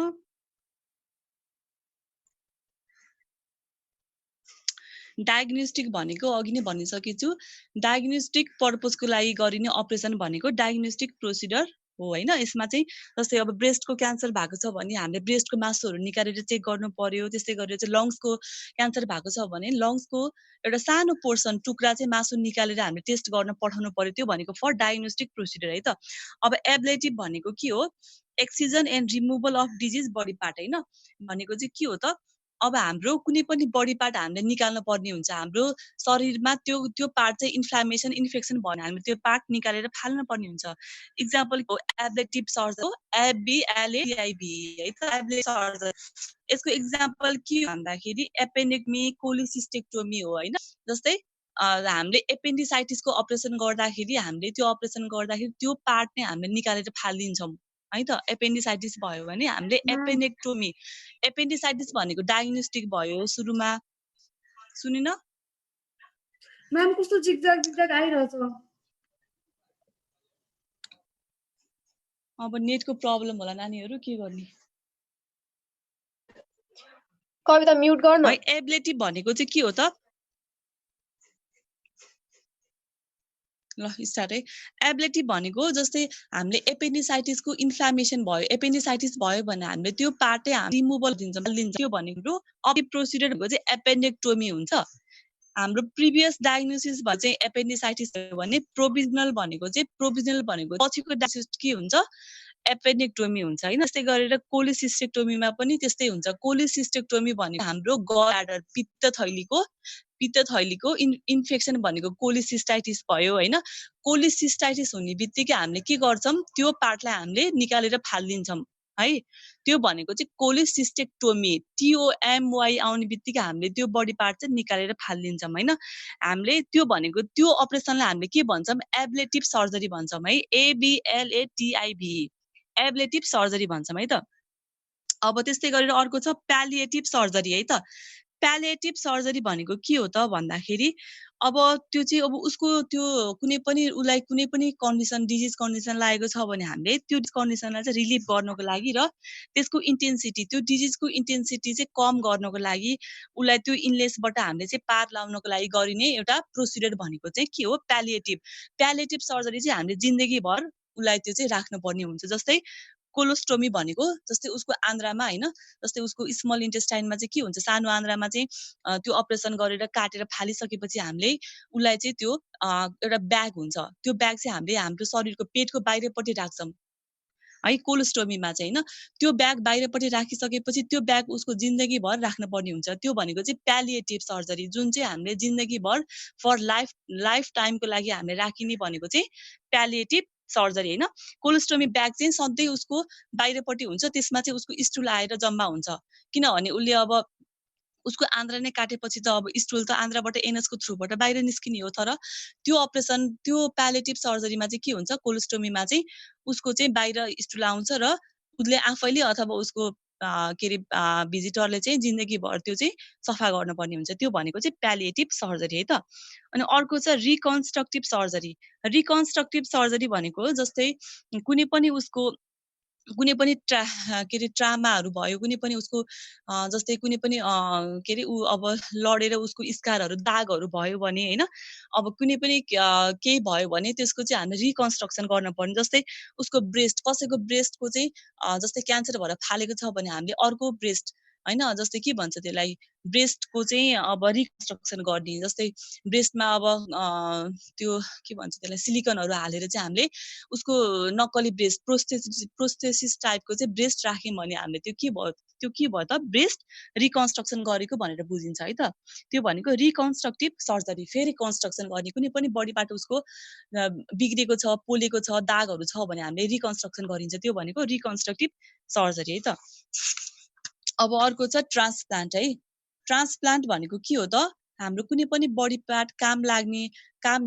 डायग्नोस्टिक भनेको अघि नै भनिसकेको छु डायग्नोस्टिक पर्पजको लागि गरिने अपरेसन भनेको डायग्नोस्टिक प्रोसिडर हो हैन यसमा चाहिँ जस्तै अब ब्रेस्टको क्यान्सर भएको छ भने हामीले ब्रेस्टको मासुहरू निकालेर चेक गर्नु पर्यो त्यस्तै गरेर चाहिँ लङ्सको क्यान्सर भएको छ भने लङ्सको एउटा सानो पोर्सन टुक्रा चाहिँ मासु निकालेर हामीले टेस्ट गर्न पठाउनु पर्यो त्यो भनेको फर डायग्नोस्टिक प्रोसिडर है त अब एब्लेटिभ भनेको के हो excision and removal of disease body part हैन भनेको चाहिँ के हो त अब हाम्रो कुनै पनि बडी पार्ट हामीले निकाल्न पर्ने हुन्छ हाम्रो शरीरमा त्यो पार्ट चाहिँ इन्फ्लामेसन इन्फेक्सन भयो भने हामीले त्यो पार्ट निकालेर फाल्न पर्ने हुन्छ इक्जाम्पल एब्लेटिभ सर्जरी एबीएलएटिआइबी है त एब्लेटिभ सर्जरी यसको इक्जाम्पल के भन्दाखेरि एपेन्डेक्टमी कोलिसिस्टेक्टोमी हो हैन जस्तै हामीले एपेन्डिसाइटिसको अपरेसन गर्दाखेरि हामीले त्यो अपरेसन गर्दाखेरि त्यो पार्ट नै हामीले निकालेर फालिदिन्छौँ है त एपेन्डिसाइटिस भयो भने हामीले एपेन्डेक्टोमी एपेन्डिसाइटिस भनेको डायग्नोस्टिक भयो सुरुमा सुनिन म्याम कस्तो जिगजाग आइरहेछ अब नेटको प्रब्लम होला नानीहरु के गर्ने कविता म्युट गर्न एब्लेटिभ भनेको चाहिँ के हो त ल स्टार्ट है एब्लेटिभ भनेको जस्तै हामीले एपेन्डिसाइटिसको इन्फ्लामेसन भयो एपेन्डिसाइटिस भयो भने हामीले त्यो पार्टै रिमुभल दिन्छौँ त्यो भनेको अपरेटिभ प्रोसिडर भनेको चाहिँ एपेन्डेक्टोमी हुन्छ हाम्रो प्रिभियस डायग्नोसिस भयो चाहिँ एपेन्डिसाइटिस भयो भने प्रोभिजनल भनेको पछिको डायग्नोसिस के हुन्छ एपेन्डेक्टोमी हुन्छ हैन त्यस्तै गरेर कोलिसिस्टेक्टोमीमा पनि त्यस्तै हुन्छ कोलिसिस्टेक्टोमी भनेको हाम्रो गलब्ल्याडर पित्त थैलीको इन्फेक्सन भनेको कोलिसिस्टाइटिस भयो हैन कोलिसिस्टाइटिस हुने बित्तिकै हामीले के गर्छौं त्यो पार्टलाई हामीले निकालेर फाल्दिन्छौं है त्यो भनेको चाहिँ कोलिसिस्टेक्टोमी TOMY आउने बित्तिकै हामीले त्यो बडी पार्ट चाहिँ निकालेर फाल्दिन्छौं हैन हामीले त्यो भनेको त्यो अपरेसनलाई हामीले के भन्छौं एब्लेटिभ सर्जरी भन्छौं है ABLATIV एब्लेटिभ सर्जरी भन्छौं है त अब त्यस्तै गरेर अर्को छ प्यालिएटिभ सर्जरी है त प्यालिएटिभ सर्जरी भनेको के हो त भन्दाखेरि अब त्यो चाहिँ अब उसको त्यो कुनै पनि कन्डिसन डिजिज कन्डिसन लागेको छ भने हामीले त्यो कन्डिसनलाई चाहिँ रिलिफ गर्नको लागि र त्यसको इन्टेन्सिटी त्यो डिजिजको इन्टेन्सिटी चाहिँ कम गर्नको लागि उलाई त्यो इनलेसबाट हामीले चाहिँ पार लाउनको लागि गरिने एउटा प्रोसिडर भनेको चाहिँ के हो प्यालिएटिभ सर्जरी चाहिँ हामीले जिन्दगीभर उलाई त्यो चाहिँ राख्नु पर्ने हुन्छ जस्तै कोलोस्टोमी भनेको जस्तै उसको आन्द्रामा हैन जस्तै उसको स्मल इन्टेस्टाइनमा चाहिँ के हुन्छ सानो आन्द्रामा चाहिँ त्यो अपरेसन गरेर काटेर फालिसकेपछि हामीले उलाई चाहिँ त्यो एउटा ब्याग हुन्छ त्यो ब्याग चाहिँ हामीले हाम्रो शरीरको पेटको बाहिरपट्टि राख्छौं है कोलोस्टोमीमा चाहिँ हैन त्यो ब्याग बाहिरपट्टि राखिसकेपछि त्यो ब्याग उसको जिन्दगीभर राख्न पर्ने हुन्छ त्यो भनेको चाहिँ प्यालिएटिभ सर्जरी जुन चाहिँ हामीले जिन्दगीभर फर लाइफ टाइमको लागि हामीले राखिने भनेको चाहिँ प्यालिएटिभ सर्जरी हैन कोलोस्टोमी ब्याग चाहिँ सधैँ उसको बाहिरपट्टि हुन्छ त्यसमा चाहिँ उसको स्टुल आएर जम्मा हुन्छ किनभने उसले अब उसको आन्द्रा नै काटेपछि त अब स्टुल त आन्द्राबाट एनएसको थ्रुबाट बाहिर निस्किने हो तर त्यो अपरेसन त्यो प्यालिएटिभ सर्जरीमा चाहिँ के हुन्छ कोलोस्टोमीमा चाहिँ उसको चाहिँ बाहिर स्टुल आउँछ र उसले आफैले अथवा उसको के अरे भिजिटरले चाहिँ जिन्दगीभर त्यो चाहिँ सफा गर्नुपर्ने हुन्छ त्यो भनेको चाहिँ प्यालिएटिभ सर्जरी है त अनि अर्को छ रिकन्स्ट्रक्टिभ सर्जरी रिकन्स्ट्रक्टिभ सर्जरी भनेको जस्तै कुनै पनि उसको कुनै पनि के अरे ट्रामाहरू भयो कुनै पनि उसको जस्तै कुनै पनि के अरे ऊ अब लडेर उसको स्कारहरू दागहरू भयो भने हैन अब कुनै पनि केही भयो भने त्यसको चाहिँ हामीले रिकन्स्ट्रक्सन गर्न पर्ने जस्तै उसको ब्रेस्ट कसैको ब्रेस्टको चाहिँ जस्तै क्यान्सर भएर फालेको छ भने हामीले अर्को ब्रेस्ट हैन जस्तै के भन्छ त्यसलाई ब्रेस्टको चाहिँ अब रिकन्स्ट्रक्सन गर्ने जस्तै ब्रेस्टमा अब त्यो के भन्छ त्यसलाई सिलिकनहरू हालेर चाहिँ हामीले उसको नक्कली ब्रेस्ट प्रोस्थेसिस टाइपको चाहिँ ब्रेस्ट राख्यौं भने हामीले त्यो के भयो त ब्रेस्ट रिकन्स्ट्रक्सन गरेको भनेर बुझिन्छ है त त्यो भनेको रिकन्स्ट्रक्टिभ सर्जरी फेरि कन्स्ट्रक्सन गर्ने कुनै पनि बडी पार्ट उसको बिग्रेको छ पोलेको छ दागहरू छ भने हामीले रिकन्स्ट्रक्सन गरिन्छ त्यो भनेको रिकन्स्ट्रक्टिभ सर्जरी है त अब अर्को छ ट्रान्सप्लान्ट है ट्रान्सप्लान्ट भनेको के हो त हाम्रो कुनै पनि बडी पार्ट काम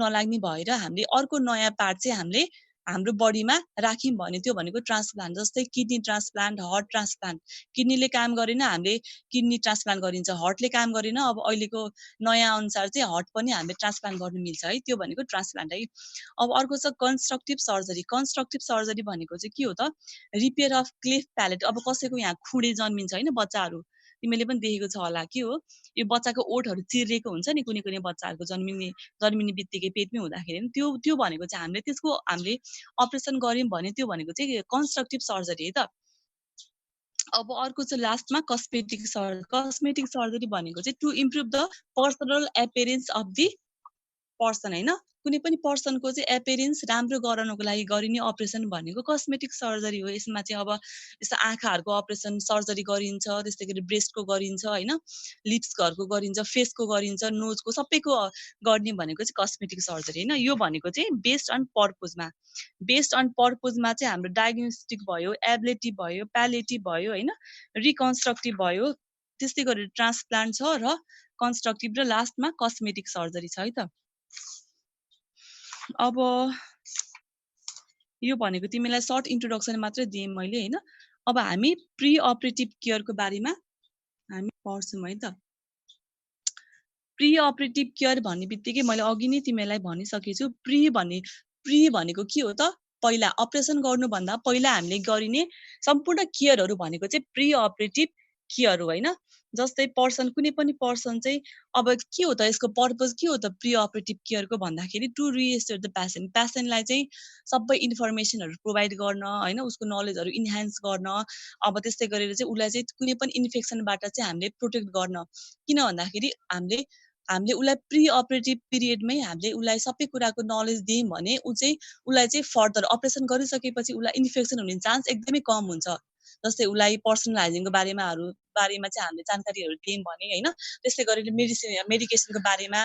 नलाग्ने भएर हामीले अर्को नयाँ पार्ट चाहिँ हामीले हाम्रो बडीमा राख्यौं भने त्यो भनेको ट्रान्सप्लान्ट जस्तै किडनी ट्रान्सप्लान्ट हार्ट ट्रान्सप्लान्ट किडनीले काम गरेन हामीले किडनी ट्रान्सप्लान्ट गरिन्छ हार्टले काम गरेन अब अहिलेको नयाँ अनुसार चाहिँ हार्ट पनि हामीले ट्रान्सप्लान्ट गर्न मिल्छ है त्यो भनेको ट्रान्सप्लान्ट है अब अर्को छ कन्स्ट्रक्टिभ सर्जरी भनेको चाहिँ के हो त रिपेयर अफ क्लेफ्ट प्यालेट अब कसैको यहाँ खुडे जन्मिन्छ हैन बच्चाहरू तिमीले पनि देखेको छ होला के हो यो बच्चाको ओठहरू चिरिएको हुन्छ नि कुनै बच्चाहरूको जन्मिने बित्तिकै पेटमै हुँदाखेरि त्यो भनेको चाहिँ हामीले अपरेसन गर्यौं भने त्यो भनेको चाहिँ कन्स्ट्रक्टिभ सर्जरी है त अब अर्को चाहिँ लास्टमा कस्मेटिक सर्जरी भनेको चाहिँ to improve the personal appearance of the person हैन कुनै पनि पर्सनको चाहिँ एपियरेन्स राम्रो गराउनको लागि गरिने अपरेसन भनेको कस्मेटिक सर्जरी हो यसमा चाहिँ अब यस्तो आँखाहरूको अपरेसन सर्जरी गरिन्छ त्यस्तै गरी ब्रेस्टको गरिन्छ हैन लिप्सहरूको गरिन्छ फेसको गरिन्छ नोजको सबैको गर्ने भनेको चाहिँ कस्मेटिक सर्जरी हैन यो भनेको चाहिँ बेस्ड अन पर्पजमा चाहिँ हाम्रो डायग्नोस्टिक भयो एबिलिटी भयो प्यालिएटिभ भयो हैन रिकन्स्ट्रक्टिभ भयो त्यस्तै गरी ट्रान्सप्लान्ट छ र कन्स्ट्रक्टिभ र लास्टमा कस्मेटिक सर्जरी छ है त अब यो भनेको तिमीलाई सर्ट इन्ट्रोडक्सन मात्र दिएँ मैले हैन अब हामी प्री अपरेटिभ केयरको बारेमा हामी पढ्छौं है त प्री अपरेटिभ केयर भन्ने बित्तिकै मैले अघि नै तिमीलाई भनिसकेछु प्री भनेको के हो त पहिला अपरेसन गर्नुभन्दा पहिला हामीले गरिने सम्पूर्ण केयरहरू भनेको चाहिँ प्री अपरेटिभ केयर हो हैन जस्तै कुनै पनि पर्सन चाहिँ अब के हो त यसको पर्पज के हो त प्री अपरेटिभ केयरको भन्दाखेरि टु रिएस्योर द पेशेन्टलाई चाहिँ सबै इन्फर्मेसनहरू प्रोभाइड गर्न हैन उसको नलेजहरू इन्हान्स गर्न अब त्यस्तै गरेर चाहिँ उसलाई चाहिँ कुनै पनि इन्फेक्सनबाट चाहिँ हामीले प्रोटेक्ट गर्न किन भन्दाखेरि हामीले उसलाई प्री अपरेटिभ पिरियडमै हामीले उसलाई सबै कुराको नलेज दियौं भने उसलाई चाहिँ फर्दर अपरेसन गरिसकेपछि उसलाई इन्फेक्सन हुने चान्स एकदमै कम हुन्छ जस्तै उसलाई पर्सनल हाइजिनको बारेमा चाहिँ हामीले जानकारीहरू दियौं भने हैन त्यस्तै गरेर मेडिकेसनको बारेमा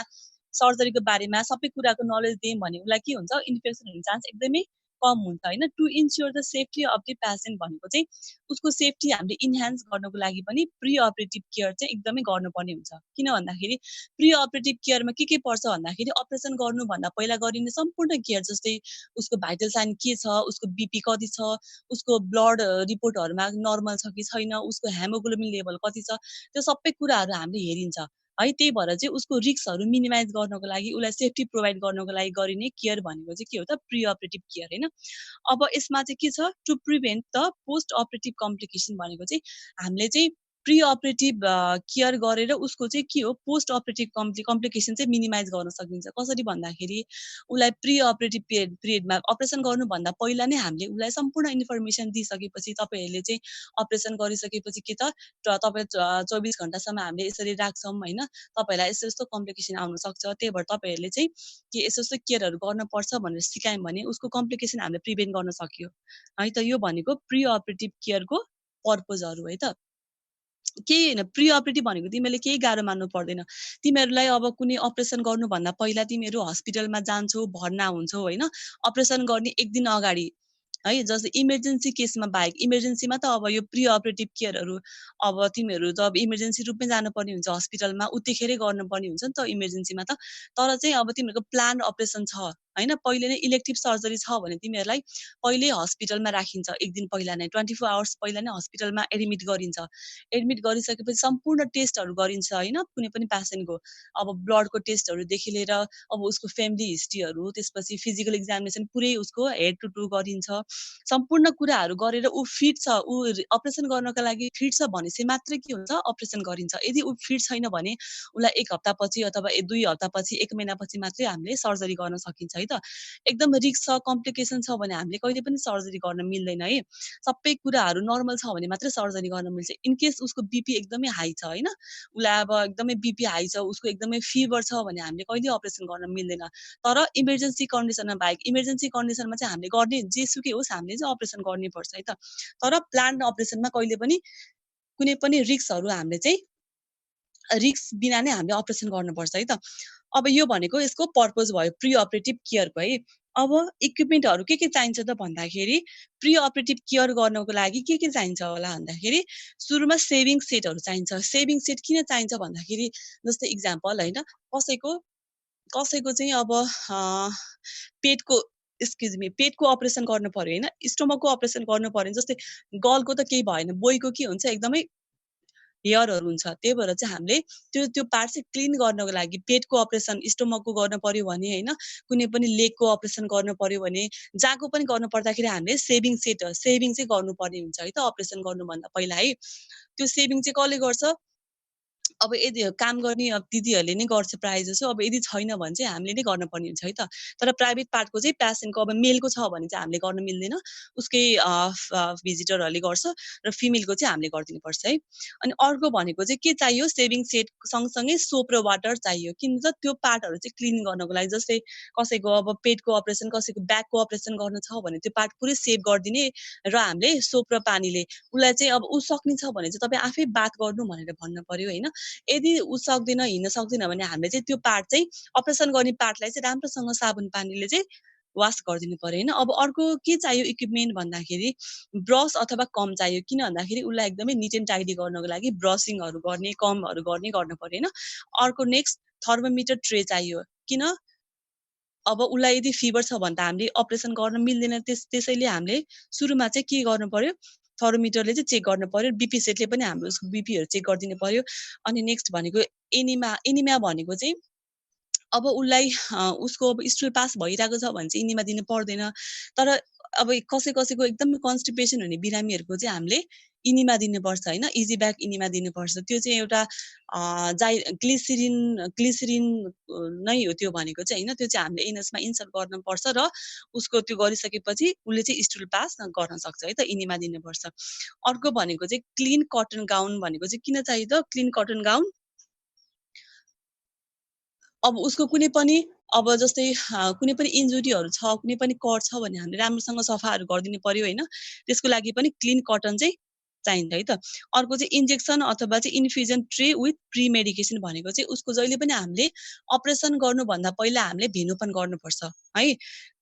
सर्जरीको बारेमा सबै कुराको नलेज दियौं भने उसलाई के हुन्छ इन्फेक्सन हुने चान्स एकदमै कम हुन्छ हैन to ensure the safety of the patient भनेको चाहिँ उसको सेफ्टी हामीले इन्हान्स गर्नको लागि पनि प्री अपरेटिभ केयर चाहिँ एकदमै गर्नुपर्ने हुन्छ किन भन्दाखेरि प्री अपरेटिभ केयरमा के पर्छ भन्दाखेरि अपरेसन गर्नुभन्दा पहिला गरिने सम्पूर्ण केयर जस्तै उसको भाइटल साइन के छ उसको बीपी कति छ उसको ब्लड रिपोर्टहरुमा नर्मल छ कि छैन उसको हेमोग्लोबिन लेभल कति छ त्यो सबै कुराहरू हामीले हेरिन्छ है त्यही भएर चाहिँ उसको रिस्कहरू मिनिमाइज गर्नको लागि उसलाई सेफ्टी प्रोभाइड गर्नको लागि गरिने केयर भनेको चाहिँ के हो त प्री अपरेटिभ केयर हैन अब यसमा चाहिँ के छ to prevent the post operative complication भनेको चाहिँ हामीले चाहिँ प्री अपरेटिभ केयर गरेर उसको चाहिँ के हो पोस्ट अपरेटिभ कम्प्लिकेसन चाहिँ मिनिमाइज गर्न सकिन्छ। कसरी भन्दाखेरि उसलाई प्री अपरेटिभ पिरियडमा अपरेसन गर्नुभन्दा पहिला नै हामीले उसलाई सम्पूर्ण इन्फर्मेसन दिइसकेपछि तपाईँहरूले चाहिँ अपरेसन गरिसकेपछि के त तपाईँ 24 घण्टासम्म हामीले यसरी राख्छौँ होइन, तपाईँहरूलाई यस्तो यस्तो कम्प्लिकेसन आउन सक्छ, त्यही भएर तपाईँहरूले चाहिँ के यस्तो यस्तो केयरहरू गर्नुपर्छ भनेर सिकायौँ भने उसको कम्प्लिकेसन हामीले प्रिभेन्ट गर्न सक्यो है त। यो भनेको प्री अपरेटिभ केयरको पर्पजहरू है त। केही होइन, प्री अपरेटिभ भनेको तिमीहरूले केही गाह्रो मान्नु पर्दैन। तिमीहरूलाई अब कुनै अपरेसन गर्नुभन्दा पहिला तिमीहरू हस्पिटलमा जान्छौ, भर्ना हुन्छौ होइन, अपरेसन गर्ने 1 दिन अगाडि है। जस्तै इमर्जेन्सी केसमा बाहेक, इमर्जेन्सीमा त अब यो प्री अपरेटिभ केयरहरू अब तिमीहरू त अब इमर्जेन्सी रूपमै जानुपर्ने हुन्छ हस्पिटलमा, उतिखेरै गर्नुपर्ने हुन्छ नि त इमर्जेन्सीमा त। तर चाहिँ अब तिमीहरूको प्लान अपरेसन छ होइन, पहिले नै इलेक्टिभ सर्जरी छ भने तिमीहरूलाई पहिल्यै हस्पिटलमा राखिन्छ। 1 दिन पहिला नै 24 आवर्स पहिला नै हस्पिटलमा एडमिट गरिन्छ। एडमिट गरिसकेपछि सम्पूर्ण टेस्टहरू गरिन्छ होइन, कुनै पनि पेसेन्टको अब ब्लडको टेस्टहरूदेखि लिएर अब उसको फ्यामिली हिस्ट्रीहरू, त्यसपछि फिजिकल एक्जामिनेसन पुरै उसको हेड टु टु गरिन्छ। सम्पूर्ण कुराहरू गरेर ऊ फिट छ, ऊ अपरेसन गर्नका लागि फिट छ भनेपछि मात्रै के हुन्छ अपरेसन गरिन्छ। यदि ऊ फिट छैन भने उसलाई 1 हप्तापछि अथवा 2 हप्तापछि 1 महिनापछि मात्रै हामीले सर्जरी गर्न सकिन्छ है त। एकदम रिस्क छ, कम्प्लिकेसन छ भने हामीले कहिले पनि सर्जरी गर्न मिल्दैन है। सबै कुराहरू नर्मल छ भने मात्रै सर्जरी गर्न मिल्छ। इन केस उसको बिपी एकदमै हाई छ होइन, उसलाई अब एकदमै बिपी हाई छ, उसको एकदमै फिभर छ भने हामीले कहिले अपरेसन गर्न मिल्दैन। तर इमर्जेन्सी कन्डिसनमा बाहेक, इमर्जेन्सी कन्डिसनमा चाहिँ हामीले गर्ने जेसुकै होस् हामीले चाहिँ अपरेसन गर्नुपर्छ है त। तर प्लान्ड अपरेसनमा कहिले पनि कुनै पनि रिस्कहरू हामीले चाहिँ रिस्क बिना नै हामीले अपरेसन गर्नुपर्छ है त। अब यो भनेको यसको पर्पज भयो प्री अपरेटिभ केयरको है। अब इक्विपमेन्टहरू के चाहिन्छ त भन्दाखेरि प्री अपरेटिभ केयर गर्नको लागि के चाहिन्छ होला भन्दाखेरि सुरुमा सेभिङ सेटहरू चाहिन्छ। सेभिङ सेट किन चाहिन्छ भन्दाखेरि जस्तै इक्जाम्पल होइन, कसैको चाहिँ अब पेटको पेटको अपरेसन गर्नु पर्यो होइन, स्टोमकको अपरेसन गर्नु पर्यो। जस्तै गर्लको त केही भएन, बोयको के हुन्छ एकदमै हेयरहरू हुन्छ, त्यही भएर चाहिँ हामीले त्यो पार्ट चाहिँ क्लिन गर्नको लागि पेटको अपरेसन स्टोमकको गर्नु पर्यो भने होइन, कुनै पनि लेगको अपरेसन गर्नु पर्यो भने, जहाँको पनि गर्नु पर्दाखेरि हामीले सेभिङ चाहिँ गर्नुपर्ने हुन्छ है त अपरेसन गर्नुभन्दा पहिला है। त्यो सेभिङ चाहिँ कसले गर्छ, अब यदि काम गर्ने अब दिदीहरूले नै गर्छ प्रायः जसो। अब यदि छैन भने चाहिँ हामीले नै गर्नुपर्ने हुन्छ है त। तर प्राइभेट पार्टको चाहिँ पेसेन्टको अब मेलको छ भने चाहिँ हामीले गर्न मिल्दैन, उसकै भिजिटरहरूले गर्छ र फिमेलको चाहिँ हामीले गरिदिनुपर्छ है। अनि अर्को भनेको चाहिँ के चाहियो, सेभिङ सेट सँगसँगै सोप र वाटर चाहियो। किन त त्यो पार्टहरू चाहिँ क्लिन गर्नको लागि। जस्तै कसैको अब पेटको अपरेसन, कसैको ब्याकको अपरेसन गर्नु छ भने त्यो पार्ट पुरै सेभ गरिदिने र हामीले सोप र पानीले उसलाई चाहिँ अब ऊ सक्ने छ भने चाहिँ तपाईँ आफै बाथ गर्नु भनेर भन्नु पर्यो होइन। यदि ऊ सक्दैन, हिँड्न सक्दैन भने हामीले चाहिँ त्यो पार्ट चाहिँ अपरेसन गर्ने पार्टलाई चाहिँ राम्रोसँग साबुन पानीले चाहिँ वास गरिदिनु पर्यो होइन। अब अर्को के चाहियो इक्विपमेन्ट भन्दाखेरि ब्रस अथवा कम चाहियो। किन भन्दाखेरि उसलाई एकदमै निट एन्ड टाइडी गर्नको लागि ब्रसिङहरू गर्ने, कमहरू गर्ने गर्नु पर्यो होइन। अर्को नेक्स्ट थर्मोमिटर ट्रे चाहियो। किन, अब उसलाई यदि फिभर छ भने त हामीले अपरेसन गर्न मिल्दैन, त्यसैले हामीले सुरुमा चाहिँ के गर्नु पर्यो, थर्मोमिटरले चाहिँ चेक गर्नु पर्यो। बिपी सेटले पनि हाम्रो उसको बिपीहरू चेक गरिदिनु पर्यो। अनि नेक्स्ट भनेको एनिमिया भनेको चाहिँ अब उसलाई उसको अब स्टुल पास भइरहेको छ भने चाहिँ एनिमिया दिनु पर्दैन। तर अब कसैको एकदमै कन्स्टिपेसन हुने बिरामीहरूको चाहिँ हामीले एनिमिया दिनुपर्छ होइन, इजी ब्याक एनिमिया दिनुपर्छ। त्यो चाहिँ एउटा ग्लिसरिन नै हो त्यो भनेको चाहिँ होइन। त्यो चाहिँ हामीले एनएसमा इन्सर्ट गर्नुपर्छ र उसको त्यो गरिसकेपछि उसले चाहिँ स्टुल पास गर्न सक्छ है त, एनिमिया दिनुपर्छ। अर्को भनेको चाहिँ क्लिन कटन गाउन भनेको चाहिँ किन चाहियो त, क्लिन कटन गाउन अब उसको कुनै पनि अब जस्तै कुनै पनि इन्जुरीहरू छ, कुनै पनि कट छ भने हामीले राम्रोसँग सफाहरू गरिदिनु पर्यो होइन। त्यसको लागि पनि क्लिन कटन चाहिँ चाहिन्छ है त। अर्को चाहिँ इन्जेक्सन अथवा चाहिँ infusion tray with pre medication भनेको चाहिँ उसको जहिले पनि हामीले अपरेसन गर्नुभन्दा पहिला हामीले भेनोपन गर्नुपर्छ है।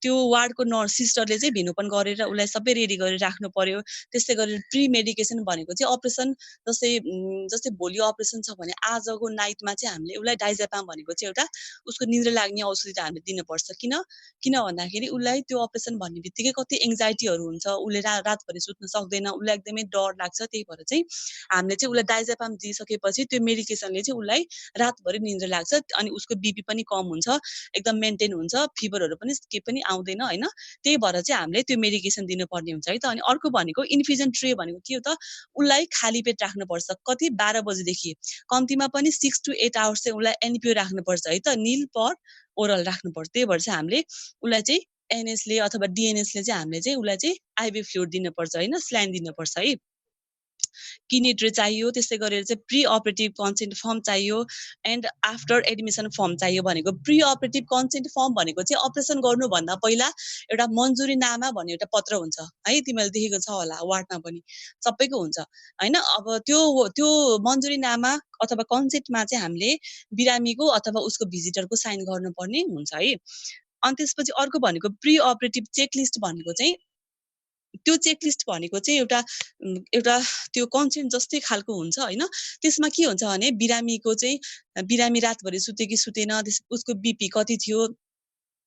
त्यो वार्डको नर्स सिस्टरले चाहिँ भेनोपन गरेर उसलाई सबै रेडी गरेर राख्नु पर्यो। त्यस्तै गरेर प्री मेडिकेसन भनेको चाहिँ अपरेसन जस्तै भोलि अपरेसन छ भने आजको नाइटमा चाहिँ हामीले उसलाई डाइजेपाम भनेको चाहिँ एउटा उसको निद्रा लाग्ने औषधि त हामीले दिनुपर्छ। किन भन्दाखेरि उसलाई त्यो अपरेसन भन्ने बित्तिकै कति एङ्जाइटीहरू हुन्छ, उसले रातभरि सुत्न सक्दैन, उसलाई एकदमै डर लाग्छ लाग्छ त्यही भएर चाहिँ हामीले चाहिँ उसलाई डाइजापाम दिइसकेपछि त्यो मेडिकेसनले चाहिँ उसलाई रातभरि निन्द्रा लाग्छ अनि उसको बीपी पनि कम हुन्छ एकदम मेन्टेन हुन्छ फिभरहरू पनि केही पनि आउँदैन हैन त्यही भएर चाहिँ हामीले त्यो मेडिकेसन दिनुपर्ने हुन्छ है त अनि अर्को भनेको इन्फ्युजन ट्रे भनेको के हो त उसलाई खाली पेट राख्नुपर्छ कति 12 बजेदेखि कम्तीमा पनि 6 to 8 आवर्स चाहिँ उसलाई एनपिओ राख्नुपर्छ है त निल पर ओरल राख्नुपर्छ त्यही भएर चाहिँ हामीले उसलाई चाहिँ एनएसले अथवा डिएनएसले चाहिँ हामीले चाहिँ उसलाई चाहिँ आइभी फ्लुइड दिनुपर्छ हैन स्लाइन दिनुपर्छ है किडनी ट्रे चाहियो त्यस्तै गरेर चाहिँ प्री अपरेटिभ कन्सेन्ट फर्म चाहियो एन्ड आफ्टर एडमिसन फर्म चाहियो भनेको प्री अपरेटिभ कन्सेन्ट फर्म भनेको चाहिँ अपरेसन गर्नुभन्दा पहिला एउटा मन्जुरीनामा भन्ने एउटा पत्र हुन्छ है तिमीले देखेको छ होला वार्डमा पनि सबैको हुन्छ हैन अब त्यो मन्जुरीनामा अथवा कन्सेन्टमा चाहिँ हामीले बिरामीको अथवा उसको भिजिटरको साइन गर्नुपर्ने हुन्छ है अनि त्यसपछि अर्को भनेको प्री अपरेटिभ चेकलिस्ट भनेको चाहिँ त्यो चेकलिस्ट भनेको चाहिँ एउटा त्यो कन्सेन्ट जस्तै खालको हुन्छ हैन त्यसमा के हुन्छ भने बिरामीको चाहिँ बिरामी रातभरि सुते कि सुतेन उसको बीपी कति थियो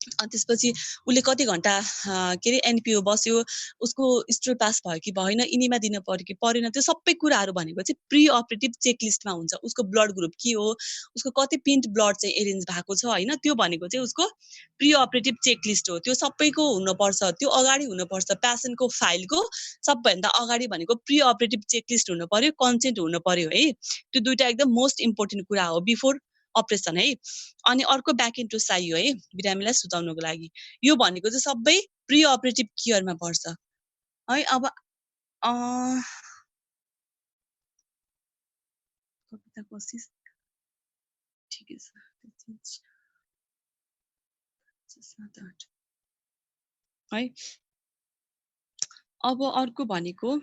अनि त्यसपछि उसले कति घण्टा के रे एनपिओ बस्यो उसको स्ट्रोल पास भयो कि भएन इनीमा दिन पर्यो कि परेन त्यो सबै कुराहरू भनेको चाहिँ प्री अपरेटिभ चेकलिस्टमा हुन्छ उसको ब्लड ग्रुप के हो उसको कति पिन्ट ब्लड चाहिँ एरेन्ज भएको छ हैन त्यो भनेको चाहिँ उसको प्री अपरेटिभ चेकलिस्ट हो त्यो सबैको हुनुपर्छ त्यो अगाडि हुनुपर्छ पेशेन्टको फाइलको सबभन्दा अगाडि भनेको प्री अपरेटिभ चेकलिस्ट हुनु पर्यो कन्सेन्ट हुनु पर्यो है त्यो दुईटा एकदम मोस्ट इम्पोर्टेन्ट कुरा हो बिफोर अपरेसन है अनि अर्को ब्याक इन्टु चाहियो है बिरामीलाई सुताउनको लागि यो भनेको चाहिँ सबै प्री अपरेटिभ केयरमा पर्छ है अब कविता कोशिश ठिकै छ है अब अर्को भनेको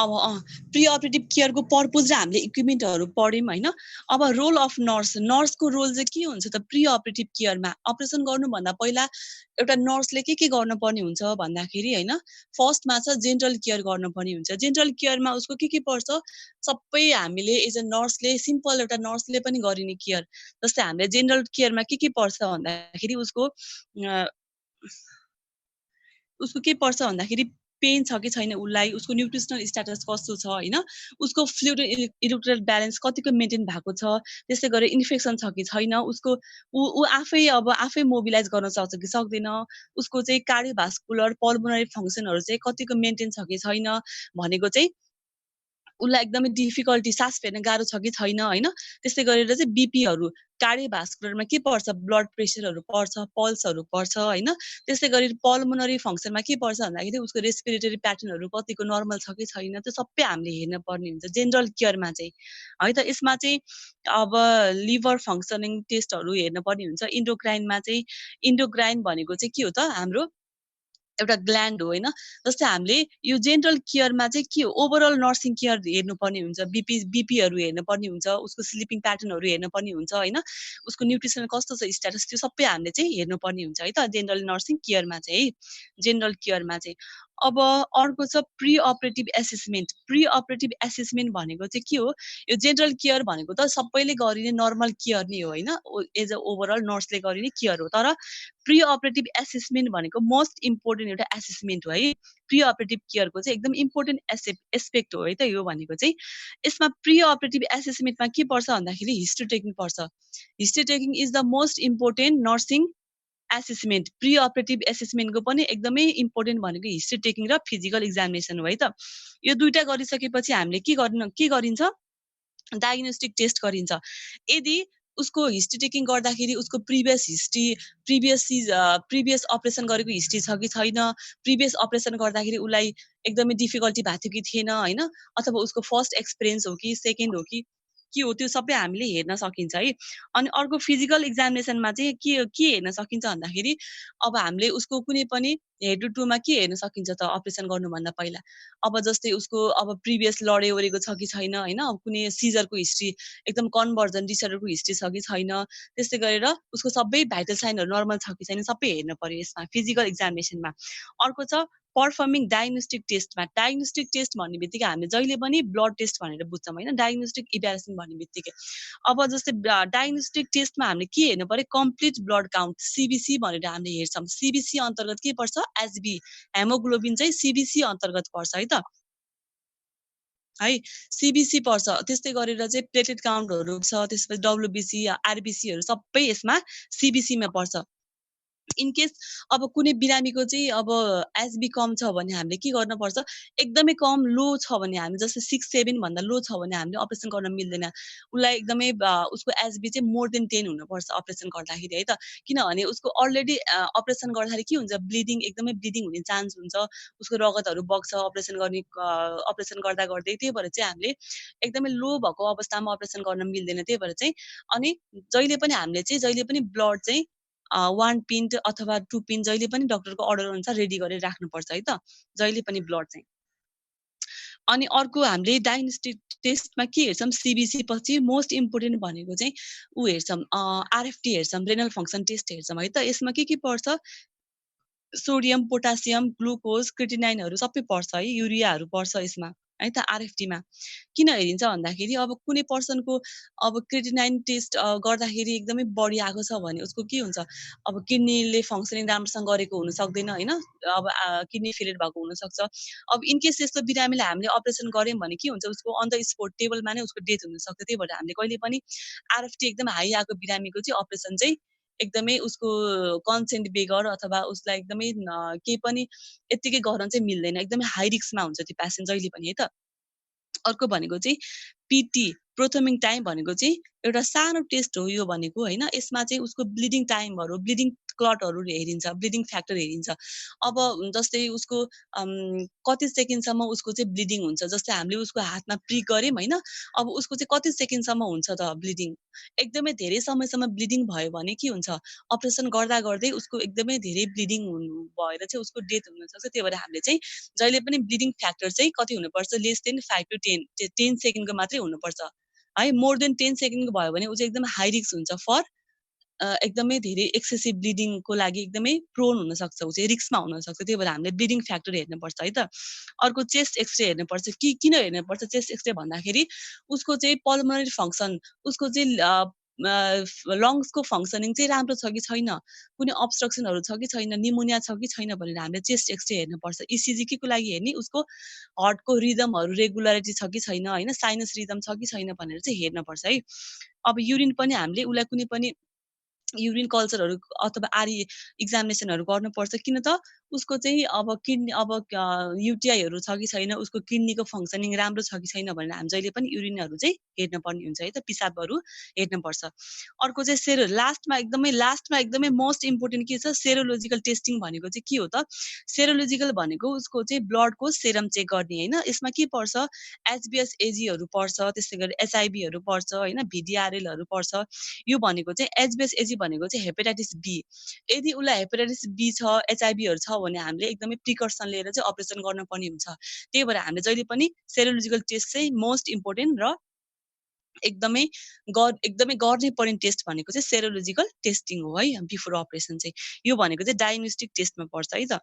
अब प्री अपरेटिभ केयरको पर्पज र हामीले इक्विपमेन्टहरू पढ्यौँ हैन अब रोल अफ नर्सको रोल चाहिँ के हुन्छ त प्री अपरेटिभ केयरमा अपरेसन गर्नुभन्दा पहिला एउटा नर्सले के गर्नुपर्ने हुन्छ भन्दाखेरि हैन फर्स्टमा छ जेनरल केयर गर्नुपर्ने हुन्छ जेनरल केयरमा उसको के पर्छ सबै हामीले एज अ नर्सले सिम्पल एउटा नर्सले पनि गरिने केयर जस्तै हामीले जेनरल केयरमा के पर्छ भन्दाखेरि उसको के पर्छ भन्दाखेरि पेन छ कि छैन उसलाई उसको न्युट्रिसनल स्ट्याटस कस्तो छ हैन उसको फ्लुइड इलेक्ट्रोलाइट ब्यालेन्स कतिको मेन्टेन भएको छ त्यसै गरी इन्फेक्सन छ कि छैन उसको उ आफै मोबिलाइज गर्न सक्छ कि सक्दैन उसको चाहिँ कार्डियोभास्कुलर पल्मोनरी फङ्सनहरू चाहिँ कतिको मेन्टेन छ कि छैन भनेको चाहिँ उसलाई एकदमै डिफिकल्टी सास फेर्न गाह्रो छ कि छैन हैन त्यसै गरेर चाहिँ बीपीहरू कार्डियोभास्कुलरमा के पर्छ ब्लड प्रेसरहरू पर्छ पल्सहरू पर्छ हैन त्यसै गरी पल्मोनरी फङ्सनमा के पर्छ भन्दाखेरि उसको रेस्पिरेटरी प्याटर्नहरू कतिको नर्मल छ कि छैन त्यो सबै हामीले हेर्न पर्ने हुन्छ जेनरल केयरमा चाहिँ है त यसमा चाहिँ अब लिभर फङ्सनिङ टेस्टहरू हेर्न पर्ने हुन्छ इन्डोक्राइनमा चाहिँ इन्डोक्राइन भनेको चाहिँ के हो त हाम्रो एउटा ग्ल्यान्ड हो हैन जस्तै हामीले यो जेनरल केयरमा चाहिँ के हो ओभरअल नर्सिङ केयर हेर्नुपर्ने हुन्छ बीपीहरू हेर्नुपर्ने हुन्छ उसको स्लिपिङ प्याटर्नहरू हेर्नुपर्ने हुन्छ हैन उसको न्युट्रिसन कस्तो छ स्ट्याटस त्यो सबै हामीले चाहिँ हेर्नुपर्ने हुन्छ है त जेनरल नर्सिङ केयरमा चाहिँ है जेनरल केयरमा चाहिँ अब अर्को छ प्री अपरेटिभ एसेसमेन्ट भनेको चाहिँ के हो यो जेनरल केयर भनेको त सबैले गरिने नर्मल केयर नै हो हैन एज अ ओभरअल नर्सले गरिने केयर हो तर प्री अपरेटिभ एसेसमेन्ट भनेको मोस्ट इम्पोर्टेन्ट एउटा एसेसमेन्ट हो है प्री अपरेटिभ केयरको चाहिँ एकदम इम्पोर्टेन्ट एस्पेक्ट हो है त यो भनेको चाहिँ यसमा प्री अपरेटिभ एसेसमेन्टमा के पर्छ भन्दाखेरि हिस्ट्री टेकिङ पर्छ history taking is the most important nursing assessment pre operative एसेसमेन्टको पनि एकदमै इम्पोर्टेन्ट भनेको हिस्ट्री टेकिङ र फिजिकल एक्जामिनेसन हो है त यो दुईटा गरिसकेपछि हामीले के गरिन्छ डायग्नोस्टिक टेस्ट गरिन्छ यदि उसको हिस्ट्री टेकिङ गर्दाखेरि उसको प्रिभियस अपरेसन गरेको हिस्ट्री छ कि छैन प्रिभियस अपरेसन गर्दाखेरि उसलाई एकदमै डिफिकल्टी भएको थियो कि थिएन हैन अथवा उसको फर्स्ट एक्सपिरियन्स हो कि सेकेन्ड हो कि के हो त्यो सबै हामीले हेर्न सकिन्छ है अनि अर्को फिजिकल एक्जामिनेसनमा चाहिँ के हेर्न सकिन्छ भन्दाखेरि अब हामीले उसको कुनै पनि हेड टु टुमा के हेर्न सकिन्छ त अपरेसन गर्नुभन्दा पहिला अब जस्तै उसको अब प्रिभियस लडे ओरेको छ कि छैन हैन कुनै सिजरको हिस्ट्री एकदम कन्भर्जन डिसअर्डरको हिस्ट्री छ कि छैन त्यस्तै गरेर उसको सबै भाइटल साइनहरू नर्मल छ कि छैन सबै हेर्न पर्यो यसमा फिजिकल एक्जामिनेसनमा अर्को छ पर्फर्मिङ डायग्नोस्टिक टेस्टमा डायग्नोस्टिक टेस्ट भन्ने बित्तिकै हामीले जहिले पनि ब्लड टेस्ट भनेर बुझ्छौँ होइन डायग्नोस्टिक इभ्यालुएसन भन्ने बित्तिकै अब जस्तै डायग्नोस्टिक टेस्टमा हामीले के हेर्नु पर्यो कम्प्लिट ब्लड काउन्ट सीबीसी भनेर हामीले हेर्छौँ सीबीसी अन्तर्गत के पर्छ एचबी हेमोग्लोबिन चाहिँ सीबीसी अन्तर्गत पर्छ है त है सीबीसी पर्छ त्यस्तै गरेर चाहिँ प्लेटेट काउन्टहरू छ त्यसपछि डब्ल्युबीसी आरबीसीहरू सबै यसमा सीबीसीमा पर्छ इनकेस अब कुनै बिरामीको चाहिँ अब एचबी कम छ भने हामीले के गर्नुपर्छ एकदमै कम लो छ भने हामी जस्तै 6-7 भन्दा लो छ भने हामीले अपरेसन गर्न मिल्दैन उसलाई एकदमै उसको एचबी चाहिँ मोर देन 10 हुनुपर्छ अपरेसन गर्दाखेरि है त किनभने उसको अलरेडी अपरेसन गर्दाखेरि के हुन्छ ब्लिडिङ एकदमै ब्लिडिङ हुने चान्स हुन्छ उसको रगतहरू बग्छ अपरेसन गर्दा गर्दै त्यही भएर चाहिँ हामीले एकदमै लो भएको अवस्थामा अपरेसन गर्न मिल्दैन त्यही भएर चाहिँ अनि जहिले पनि हामीले चाहिँ जहिले पनि ब्लड चाहिँ 1 पिन्ट अथवा 2 पिन्ट जहिले पनि डाक्टरको अर्डर अनुसार रेडी गरेर राख्नुपर्छ है त जहिले पनि ब्लड चाहिँ अनि अर्को हामीले डायग्नोस्टिक टेस्टमा के हेर्छौँ सीबीसी पछि मोस्ट इम्पोर्टेन्ट भनेको चाहिँ उ हेर्छौँ आरएफटी हेर्छौँ रेनल फङ्सन टेस्ट हेर्छौँ है त यसमा के पर्छ सोडियम पोटासियम ग्लुकोज क्रिटिनाइनहरू सबै पर्छ है युरियाहरू पर्छ यसमा है त आरएफटीमा किन हेरिन्छ भन्दाखेरि अब कुनै पर्सनको अब क्रिटिनाइन टेस्ट गर्दाखेरि एकदमै बढी आएको छ भने उसको के हुन्छ अब किडनीले फङ्सनिङ राम्रोसँग गरेको हुन सक्दैन हैन अब किडनी फेलियर भएको हुन सक्छ अब इन केस यस्तो बिरामीलाई हामीले अपरेसन गर्यौं भने के हुन्छ उसको अन द स्पोट टेबलमा नै उसको डेथ हुन सक्छ त्यही भएर हामीले कहिले पनि आरएफटी एकदम हाई आएको बिरामीको चाहिँ अपरेसन चाहिँ एकदमै उसको कन्सेन्ट बेगर अथवा उसलाई एकदमै केही पनि यतिकै गर्न चाहिँ मिल्दैन एकदमै हाई रिस्कमा हुन्छ त्यो पेशेन्ट जहिले पनि है त अर्को भनेको चाहिँ पीटी प्रोथोमिङ टाइम भनेको चाहिँ एउटा सानो टेस्ट हो यो भनेको हैन यसमा चाहिँ उसको ब्लिडिङ टाइमहरु ब्लिडिङ क्लटहरु हेरिन्छ ब्लिडिङ फ्याक्टर हेरिन्छ अब जस्तै उसको कति सेकेन्डसम्म उसको चाहिँ ब्लिडिङ हुन्छ जस्तै हामीले उसको हातमा प्रिक गर्यौं हैन अब उसको चाहिँ कति सेकेन्डसम्म हुन्छ त ब्लिडिङ एकदमै धेरै समयसम्म ब्लिडिङ भयो भने के हुन्छ अपरेसन गर्दा गर्दै उसको एकदमै धेरै ब्लिडिङ हुनु भएर चाहिँ उसको डेथ हुन सक्छ त्यही भएर हामीले चाहिँ जहिले पनि ब्लिडिङ फ्याक्टर चाहिँ कति हुनुपर्छ लेस देन 5 to 10 सेकेन्डको मात्रै हुनुपर्छ है मोर देन 10 सेकेन्डको भयो भने उ चाहिँ एकदम हाई रिस्क हुन्छ फर एकदमै धेरै एक्सेसिभ ब्लिडिङको लागि एकदमै प्रोन हुन सक्छ उ चाहिँ रिस्कमा हुन सक्छ त्यही भएर हामीले ब्लिडिङ फ्याक्टर हेर्नु पर्छ है त अर्को चेस्ट एक्सरे हेर्नु पर्छ किन हेर्नु पर्छ चेस्ट एक्सरे भन्दाखेरि उसको चाहिँ पल्मोनरी फंक्सन उसको चाहिँ लङ्सको फंक्सनिङ चाहिँ राम्रो छ कि छैन कुनै अब्स्ट्रक्सनहरु छ कि छैन निमोनिया छ कि छैन भनेर हामीले चेस्ट एक्सरे हेर्नु पर्छ ईसीजी के को लागि हेर्ने उसको हार्टको रिदमहरु रेगुलरिटी छ कि छैन हैन साइनस रिदम छ कि छैन भनेर चाहिँ हेर्न पर्छ है अब युरिन पनि हामीले उलाई कुनै पनि युरिन कल्चरहरु अथवा आरई एक्जामिनेसनहरु गर्नुपर्छ किन त उसको चाहिँ अब किडनी अब युटीआईहरु छ कि छैन उसको किडनीको फंक्सनिङ राम्रो छ कि छैन भनेर हामी जहिले पनि युरिनहरु चाहिँ हेर्न पर्ने हुन्छ है त पिसाबहरु हेर्न पर्छ अर्को चाहिँ लास्टमा एकदमै मोस्ट इम्पोर्टेन्ट के छ सेरोलोजिकल टेस्टिङ भनेको चाहिँ के हो त सेरोलोजिकल भनेको उसको चाहिँ ब्लडको सेरम चेक गर्ने हैन यसमा के पर्छ एचबीएस एजीहरु पर्छ त्यसैगरी एचआईबीहरु पर्छ हैन भीडीआरएलहरु पर्छ यो भनेको चाहिँ एचबीएस एजी भनेको चाहिँ हेपाटाइटिस बी यदि उलाई हेपाटाइटिस बी छ एचआईबीहरु छ भने हामीले एकदमै प्रिकर्सन लिएर चाहिँ अपरेसन गर्न पर्ने हुन्छ त्यही भएर हामीले जहिले पनि सेरोलोजिकल टेस्ट चाहिँ मोस्ट इम्पोर्टेन्ट र एकदमै गर्ने पर्ने टेस्ट भनेको चाहिँ सेरोलोजिकल टेस्टिङ हो है बिफोर अपरेसन चाहिँ यो भनेको चाहिँ डायग्नोस्टिक टेस्टमा पर्छ है त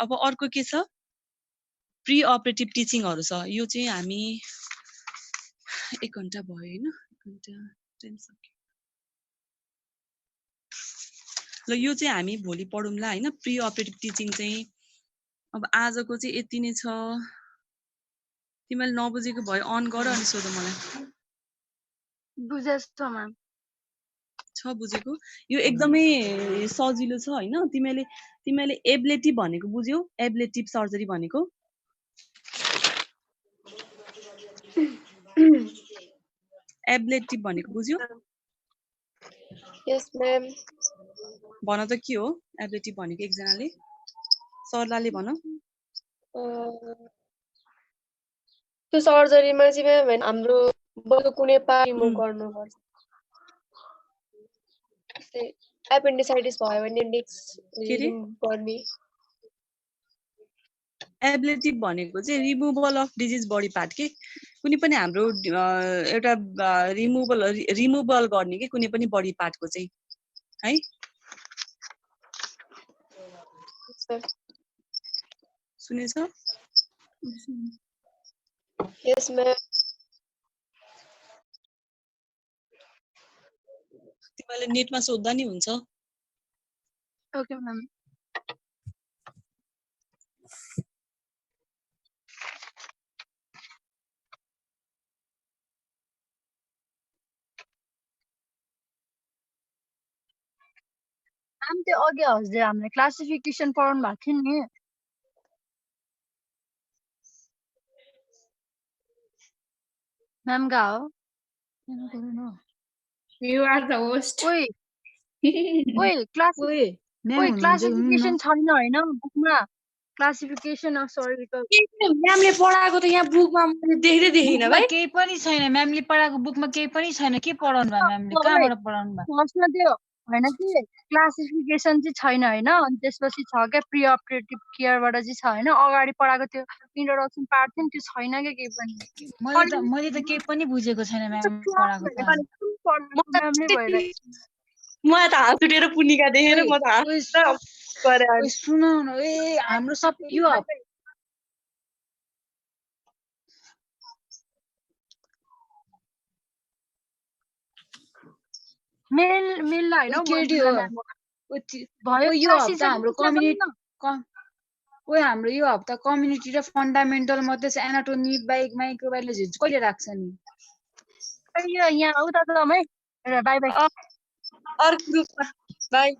अब अर्को के छ प्री अपरेटिभ टिचिङहरु छ यो चाहिँ हामी 1 घण्टा भयो हैन 1 घण्टा 10 सक्यो ल यो चाहिँ हामी भोलि पढौँला हैन प्री अपरेटिभ टिचिङ चाहिँ अब आजको चाहिँ यति नै छ तिमीले नबुझेको भयो अन गर अनि सोध मलाई बुझेछ म्याम छ बुझेको यो एकदमै सजिलो छ हैन तिमीले एब्लेटिभ भनेको बुझ्यौ एब्लेटिभ सर्जरी भनेको एब्लेटिभ भनेको बुझ्यौ यस म्याम भन त के हो एब्लेटिभ भनेको एकजनाले सरलाले भन त्यो सर्जरीमा चाहिँ म्याम हाम्रो बडीको कुनै पार्ट रिमुभ गर्नुपर्छ एपेन्डिसाइटिस भयो भने नेक्स्ट रिमुभ गर्ने एब्लेटिभ भनेको चाहिँ removal of disease body part के कुनै पनि हाम्रो एउटा रिमुभल गर्ने के कुनै पनि बडी पार्टको चाहिँ है सुनेछ? यस म्याम। तिमीले नेटमा सोध्दा नि हुन्छ। Okay ma'am. म्याम त्यो अघि हजुर हामीले क्लासिफिकेसन पढाउनु भएको थियो नि। म्याम गएको हो? You are the host. ओइ ओइ म्याम क्लासिफिकेसन छैन हैन बुकमा। क्लासिफिकेसन सरी म्यामले पढाएको त यहाँ बुकमा मैले देख्दै देखिनँ भाइ। केही पनि छैन म्यामले पढाएको बुकमा केही पनि छैन। के पढाउनु भयो म्यामले? कहाँबाट पढाउनु भयो? फर्स्टमा त्यो हैन कि क्लासिफिकेसन चाहिँ छैन हैन अनि त्यसपछि छ क्या प्री अपरेटिभ केयरबाट चाहिँ छ हैन। अगाडि पढाएको त्यो इंट्रोडक्सन पार्ट थियो नि त्यो छैन क्या केही पनि। मैले त केही पनि बुझेको छैन म्याम पढाएको त। म्यामले भइरहेको म त हात उठेर पुनिका देखेर म त हात गरे। सुन न ए हाम्रो सब यो मेल हैन भयो यो हप्ता हाम्रो कम्युनिटी हाम्रो यो हप्ता कम्युनिटी र फन्डामेन्टल मात्रै छ। एनाटोमी माइक्रोबायोलोजी कहिले राख्छ नि? यहाँ उता त है बाई बाई। अर्को ग्रुपमा बाई।